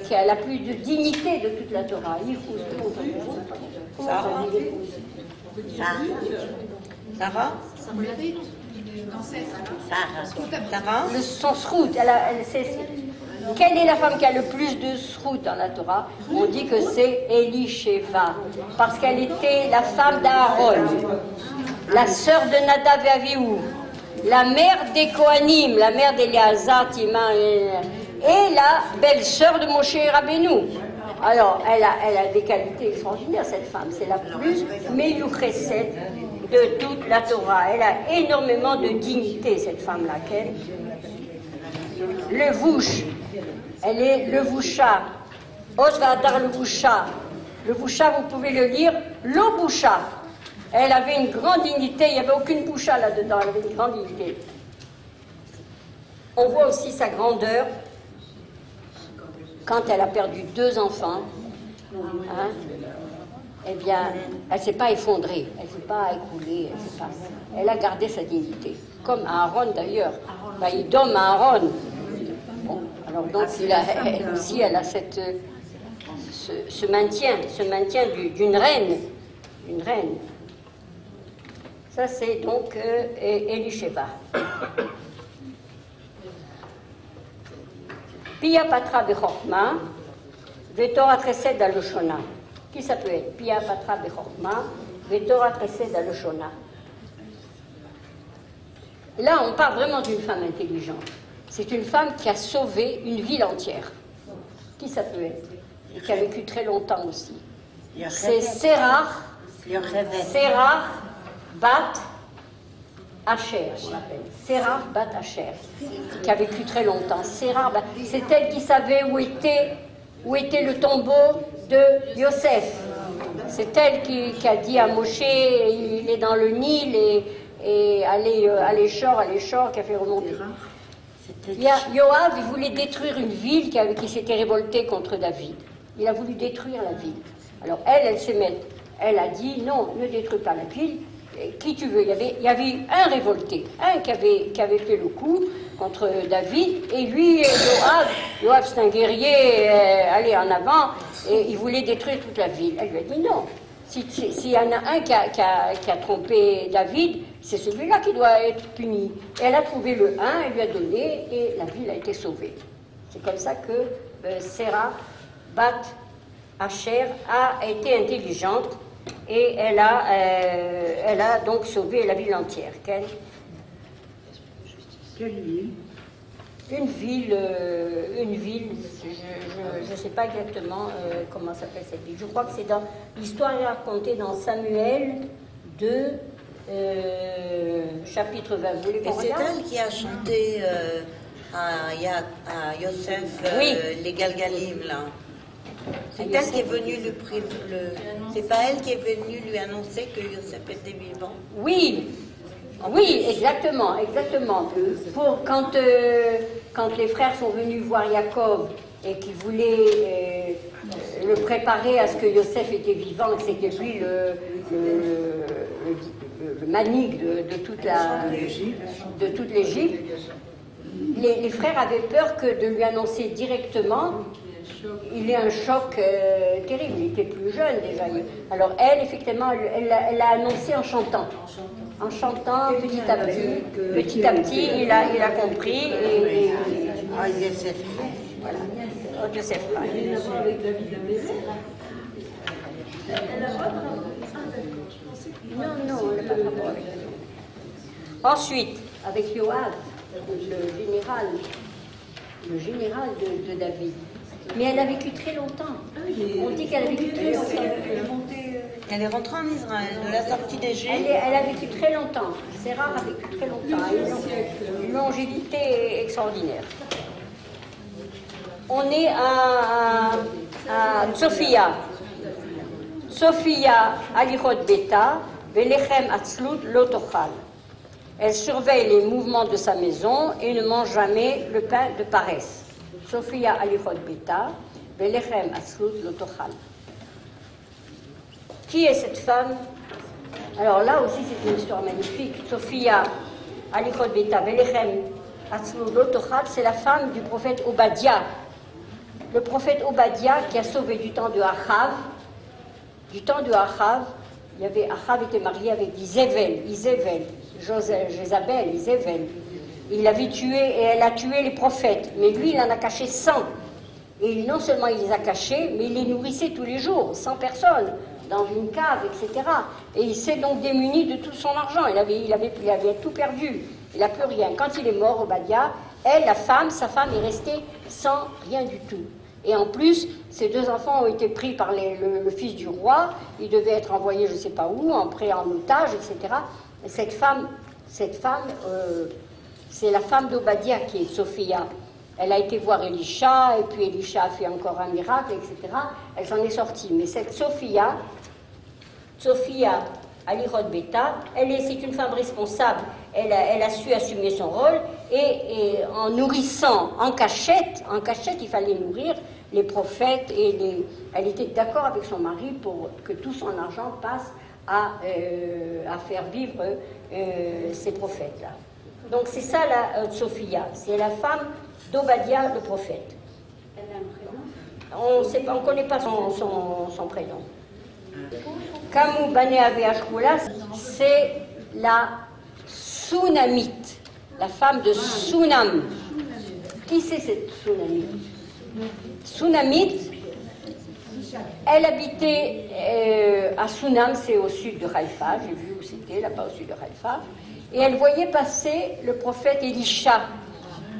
qui a la plus de dignité de toute la Torah. Yichus, Sarah. Son srout. Quelle est la femme qui a le plus de srout dans la Torah? On dit que c'est Elisheva, parce qu'elle était la femme d'Aaron, la sœur de Nadav et Avihu, la mère des Kohanim, la mère d'Éléazar, Tima, et la belle-sœur de Moshe Rabbeinu. Alors, elle a des qualités extraordinaires, cette femme. C'est la plus meyucheset de toute la Torah. Elle a énormément de dignité, cette femme-là. Le vouch, elle est le voucha. Osvadar le voucha. Le voucha, vous pouvez le lire, l'oboucha. Elle avait une grande dignité, il n'y avait aucune boucha là-dedans, elle avait une grande dignité. On voit aussi sa grandeur quand elle a perdu 2 enfants. Hein, eh bien, elle ne s'est pas effondrée, elle ne s'est pas écoulée, elle a gardé sa dignité. Comme Aaron d'ailleurs, Vaïdom Aaron. Bon, alors donc, elle aussi, elle a ce maintien d'une reine. Une reine. Ça, c'est donc Elisheva. Pia Patra Bechorma, Vetora Tresed Aloshona. Qui ça peut être? Pia Patra Bechorma, Vetora Tresed Aloshona. Là, on parle vraiment d'une femme intelligente. C'est une femme qui a sauvé une ville entière. Qui ça peut être? Et qui a vécu très longtemps aussi. C'est Serach Bat Asher, on l'appelle. Serach Bat Asher, qui a vécu très longtemps. C'est elle qui savait où était le tombeau de Yosef. C'est elle qui a dit à Moshe, il est dans le Nil, et allez short, qui a fait remonter. Yoav, il voulait détruire une ville qui s'était révoltée contre David. Il a voulu détruire la ville. Alors elle a dit non, ne détruis pas la ville. Qui tu veux? Il y avait un révolté, un qui avait fait le coup contre David, et lui, Yoav c'est un guerrier, allez en avant, et il voulait détruire toute la ville. Elle lui a dit non. S'il y en a un qui a trompé David, c'est celui-là qui doit être puni. Et elle a trouvé le 1, elle lui a donné, et la ville a été sauvée. C'est comme ça que Serach Bat Asher a été intelligente, et elle a donc sauvé la ville entière. Quelle ville? Une ville, je ne sais pas exactement comment s'appelle cette ville. Je crois que c'est dans l'histoire est racontée dans Samuel 2, chapitre 20. Vous voulez qu'on regarde? C'est elle qui a chanté à Yosef les Galgalim, là. C'est elle qui est venue C'est pas elle qui est venue lui annoncer que Yosef était vivant? Oui, exactement. Quand les frères sont venus voir Yaakov et qu'ils voulaient le préparer à ce que Yosef était vivant, et c'était lui le manig de toute l'Égypte, les frères avaient peur que de lui annoncer directement. Il est un choc terrible, il était plus jeune déjà. Alors elle, effectivement, elle l'a annoncé en chantant. En chantant petit à petit, il a compris. Yosef. Voilà. Yosef. Elle a voir avec David Amézé. Non, elle n'a pas de rapport avec David. Ensuite, avec Yoav, le général de David. Mais elle a vécu très longtemps. On dit qu'elle a vécu très longtemps. Elle est rentrée en Israël, de la sortie d'Égypte. Elle a vécu très longtemps. Serach a vécu très longtemps. Une longévité extraordinaire. On est à Sophia. Sophia alichot beta, velechem atzlut lotochal. Elle surveille les mouvements de sa maison et ne mange jamais le pain de paresse. Sophia alichot beta, velechem atzlut lotochal. Qui est cette femme? Alors là aussi, c'est une histoire magnifique. Sophia, Alichot Beta, Belechem, Atzmolotochad, c'est la femme du prophète Obadiah. Le prophète Obadiah qui a sauvé du temps de Achav. Du temps de Achav, Achav était marié avec Jézabel. Il l'avait tué et elle a tué les prophètes. Mais lui, il en a caché 100. Et non seulement il les a cachés, mais il les nourrissait tous les jours, 100 personnes, dans une cave, etc. Et il s'est donc démuni de tout son argent. Il avait tout perdu. Il n'a plus rien. Quand il est mort, Obadiah, sa femme est restée sans rien du tout. Et en plus, ses 2 enfants ont été pris par le fils du roi. Ils devaient être envoyés je ne sais pas où, en otage, etc. Et cette femme, c'est la femme d'Obadiah qui est Sophia. Elle a été voir Elisha, et puis Elisha a fait encore un miracle, etc. Elle s'en est sortie. Mais cette Sophia Alichot Beta, c'est une femme responsable. Elle a su assumer son rôle, et en nourrissant en cachette, il fallait nourrir les prophètes, elle était d'accord avec son mari pour que tout son argent passe à faire vivre ces prénoms-là. Donc c'est ça la Sophia, c'est la femme d'Obadiah le prophète. Elle a un prénom? On ne connaît pas son prénom. Kamou Bané Aveashkoula, c'est la Sunamite, la femme de Sunam. Qui c'est cette Sunamite? Sunamite, elle habitait à Sunam, c'est au sud de Haïfa, j'ai vu où c'était, là-bas au sud de Haïfa, et elle voyait passer le prophète Elisha,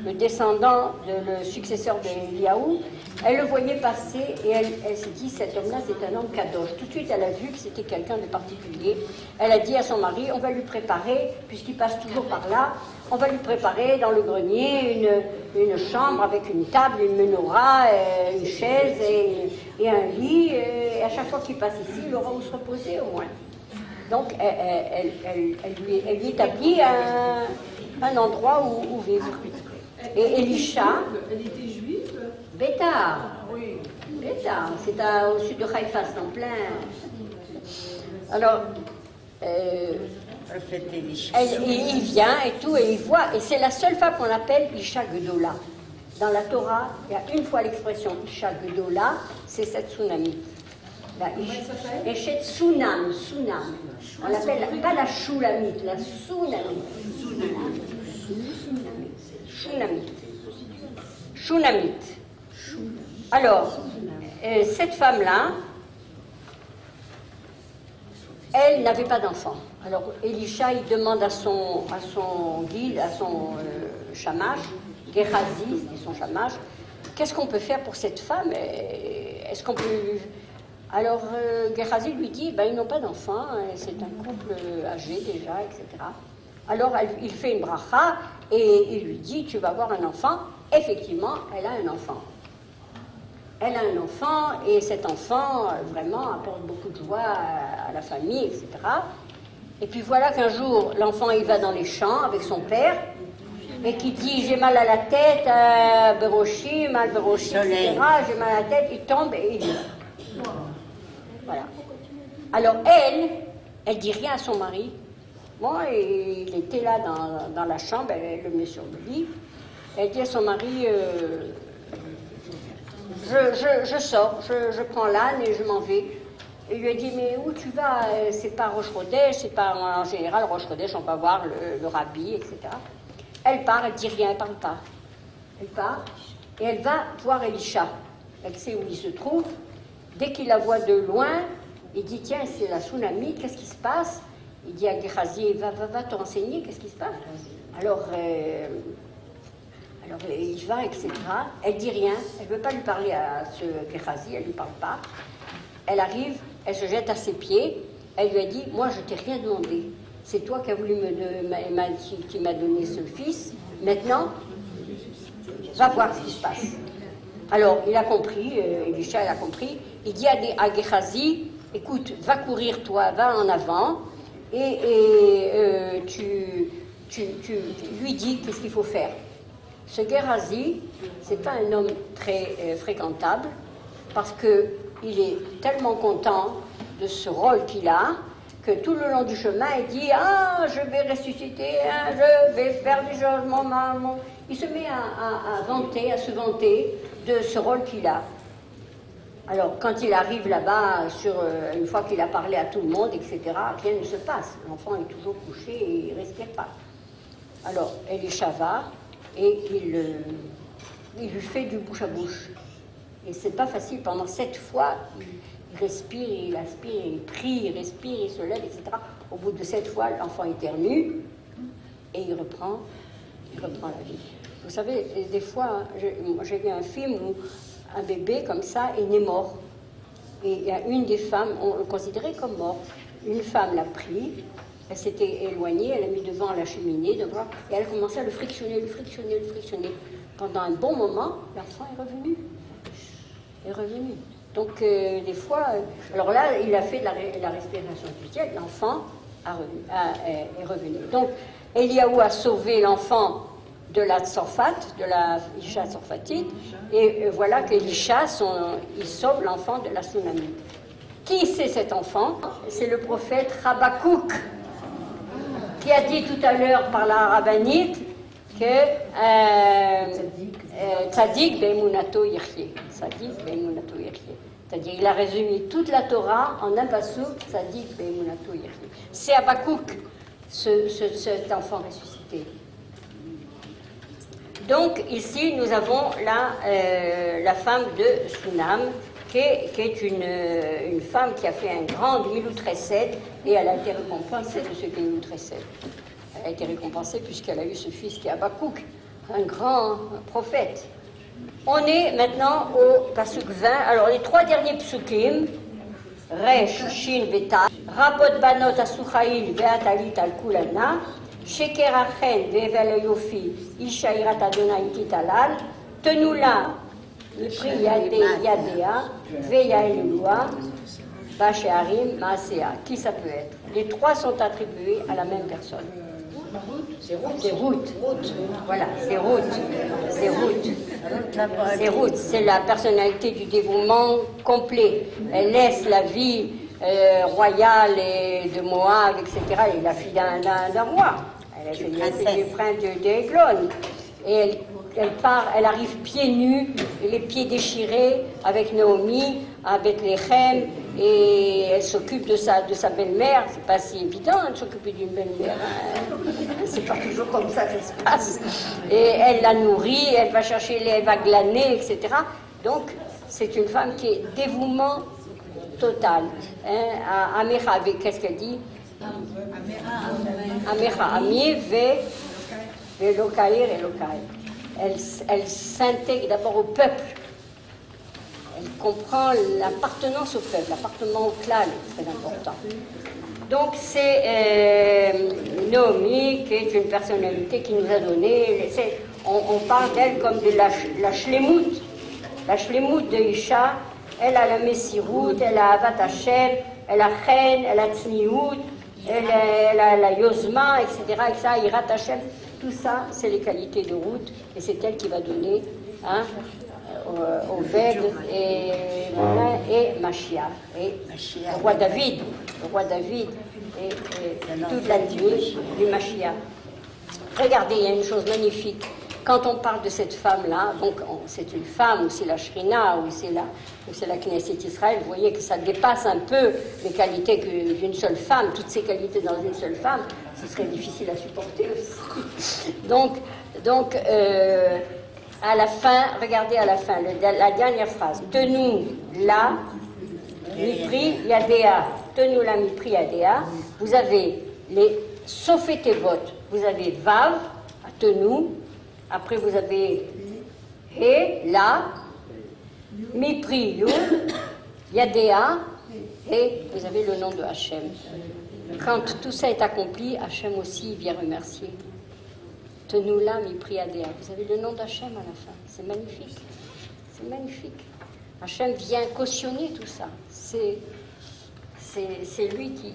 le descendant, le successeur d'Eliaou. Elle le voyait passer et elle s'est dit, cet homme-là, c'est un homme kadosh. Tout de suite, elle a vu que c'était quelqu'un de particulier. Elle a dit à son mari, on va lui préparer, puisqu'il passe toujours par là, on va lui préparer dans le grenier une chambre avec une table, une menorah, une chaise et un lit. Et à chaque fois qu'il passe ici, il aura où se reposer au moins. Donc, elle lui établit un endroit où vivre. Et Elisha... Elle était juive? Bétar. Oui. Bétar, c'est au sud de Haïfa, c'est en plein. Alors, il vient et tout, et il voit, et c'est la seule femme qu'on appelle Isha Gedola. Dans la Torah, il y a une fois l'expression Isha Gedola, c'est cette Sunamite. Et chez Sunam. On l'appelle pas la Shulamite, la Sunamite. Shunamite. Alors, cette femme-là, elle n'avait pas d'enfant. Alors, Elisha, il demande à son guide, à son shamash, Gehazi, c'est son shamash, qu'est-ce qu'on peut faire pour cette femme? Est-ce qu'on peut... Alors, Gehazi lui dit, ils n'ont pas d'enfant, c'est un couple âgé déjà, etc. Alors, il fait une bracha et il lui dit, tu vas avoir un enfant. Effectivement, elle a un enfant. Elle a un enfant et cet enfant, vraiment, apporte beaucoup de joie à la famille, etc. Et puis voilà qu'un jour, l'enfant, il va dans les champs avec son père et qui dit, j'ai mal à la tête, Beroshi, mal Beroshi, etc. J'ai mal à la tête, il tombe et il meurt. Voilà. Alors elle dit rien à son mari. Bon, et il était là dans la chambre, elle le met sur le lit. Elle dit à son mari, je sors, je prends l'âne et je m'en vais. Il lui a dit, mais où tu vas? C'est pas Rosh Chodesh, c'est pas en général Rosh Chodesh, on va voir le rabbi, etc. Elle part, elle dit rien, elle parle pas. Elle part et elle va voir Elisha. Elle sait où il se trouve. Dès qu'il la voit de loin, il dit, tiens, c'est la Sunamite, qu'est-ce qui se passe? Il dit à Gehazi, va te renseigner, qu'est-ce qui se passe? Alors, il va, etc. Elle dit rien, elle ne veut pas lui parler à ce Gehazi, elle ne lui parle pas. Elle arrive, elle se jette à ses pieds, elle lui a dit, moi je t'ai rien demandé, c'est toi qui as voulu qui m'as donné ce fils, maintenant, va voir ce qui se passe. Alors, il a compris, Elisha il a compris, il dit à Gehazi, écoute, va courir toi, va en avant, et tu lui dis qu'est-ce qu'il faut faire. Ce Gehazi, c'est pas un homme très fréquentable, parce qu'il est tellement content de ce rôle qu'il a, que tout le long du chemin, il dit « Ah, je vais ressusciter, hein, je vais faire des choses, maman. » Il se met à se vanter de ce rôle qu'il a. Alors, quand il arrive là-bas, une fois qu'il a parlé à tout le monde, etc., rien ne se passe. L'enfant est toujours couché et il ne respire pas. Alors, Elisha va et il lui fait du bouche à bouche. Et c'est pas facile. Pendant 7 fois, il respire, il aspire, il prie, il respire, il se lève, etc. Au bout de 7 fois, l'enfant éternue et il reprend la vie. Vous savez, des fois, j'ai vu un film où un bébé comme ça est né mort. Et il y a une des femmes, on le considérait comme mort. Une femme l'a pris, elle s'était éloignée, elle l'a mis devant la cheminée, et elle a commencé à le frictionner. Pendant un bon moment, l'enfant est revenu. Donc, des fois, alors là, il a fait de la respiration artificielle, l'enfant est revenu. Donc, Eliaou a sauvé l'enfant de la Tsorfate, de la Isha Tsorfatite, et voilà qu'Elisha, il sauve l'enfant de la tsunami. Qui c'est cet enfant? C'est le prophète Habakkuk, qui a dit tout à l'heure par la rabbinite que Tzadik Be'emunato Yirchye. Tzadik Be'emunato Yirchye. C'est-à-dire, il a résumé toute la Torah en un passouk, Tzadik Be'emunato Yirchye. C'est Habakkuk, cet enfant ressuscité. Donc, ici, nous avons la femme de Sunam, qui est une femme qui a fait un grand Gemilut Chesed, et elle a été récompensée de ce Gemilut Chesed. Elle a été récompensée puisqu'elle a eu ce fils qui est Habakkuk, un grand prophète. On est maintenant au pasuk 20. Alors, les 3 derniers psukim, Resh, Shin, Veta, Rapot Banot Asuchail, Veatalit al Kulana, Sheker Achen, Vevel Yofi, Isha Irat Adonai Titalal, Tenula, Mipri Yadea, Veyaelua, Bashearim, Maasea. Qui ça peut être? Les 3 sont attribués à la même personne. C'est Ruth. Voilà, c'est Ruth. C'est Ruth. C'est la personnalité du dévouement complet. Elle laisse la vie royale et de Moab, etc. Elle est la fille d'un roi. Elle est du prince d'Eglon. Et elle arrive pieds nus, les pieds déchirés, avec Naomi, à Bethléem, et elle s'occupe de sa belle-mère. C'est pas si évident de s'occuper d'une belle-mère. C'est pas toujours comme ça que ça se passe. Et elle la nourrit, elle va chercher elle va glaner, etc. Donc, c'est une femme qui est dévouement total. Amecha, qu'est-ce qu'elle dit? Amecha, Amir, ve lokair et lokair. Elle s'intègre d'abord au peuple. Elle comprend l'appartenance au peuple, l'appartenance au clan est très important. Donc c'est Naomi qui est une personnalité qui nous a donné, on parle d'elle comme de la shlemout. La shlemout de Isha, elle a la messirout, elle a avat Hashem, elle a chen, elle a tzniout, elle a la yozma, etc. Irat Hashem. Tout ça, c'est les qualités de Ruth, et c'est elle qui va donner au Ved et Mashiach, et le roi David, et toute la lignée du Mashiach. Regardez, il y a une chose magnifique. Quand on parle de cette femme-là, donc c'est une femme, ou c'est la Shrina, ou c'est la Knesset Israël, vous voyez que ça dépasse un peu les qualités d'une seule femme, toutes ces qualités dans une seule femme, ce serait difficile à supporter aussi. Donc à la fin, regardez à la fin, la dernière phrase, Tenu la Mipri Yadea, Tenu la Mipri Yadea, vous avez les Sofetevot, vous avez Vav, Tenu, après vous avez He, La, Mipri, Yu, Yadea, et vous avez le nom de Hachem. Quand tout ça est accompli, Hachem aussi vient remercier. Tenula Mipri Yadea. Vous avez le nom d'Hachem à la fin. C'est magnifique. C'est magnifique. Hachem vient cautionner tout ça. C'est lui qui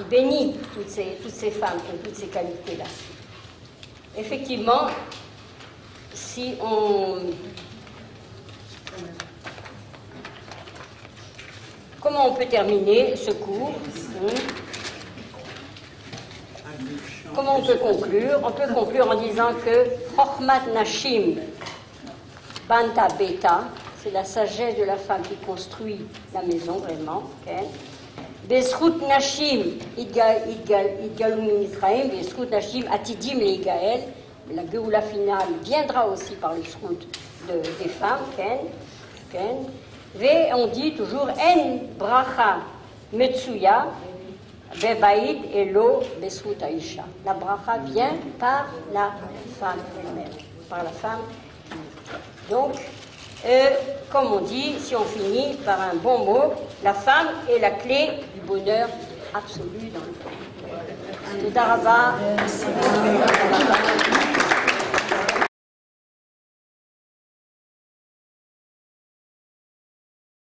bénit toutes ces femmes, toutes ces qualités-là. Effectivement, si on comment on peut terminer ce cours? Comment on peut conclure? On peut conclure en disant que Chokhmat Nashim Banta Beta, c'est la sagesse de la femme qui construit la maison, vraiment. Bezchut Nashim Idgalou Min Israël, Bezchut Nashim Atidim Le Igael, la Géoula finale viendra aussi par le zchut des femmes. Et on dit toujours En Bracha Metsuya Bebaïd Elo Bezchut Aisha. La bracha vient par la femme elle-même, par la femme. Donc, comme on dit, si on finit par un bon mot, la femme est la clé du bonheur absolu dans le couple. Toda Rabba.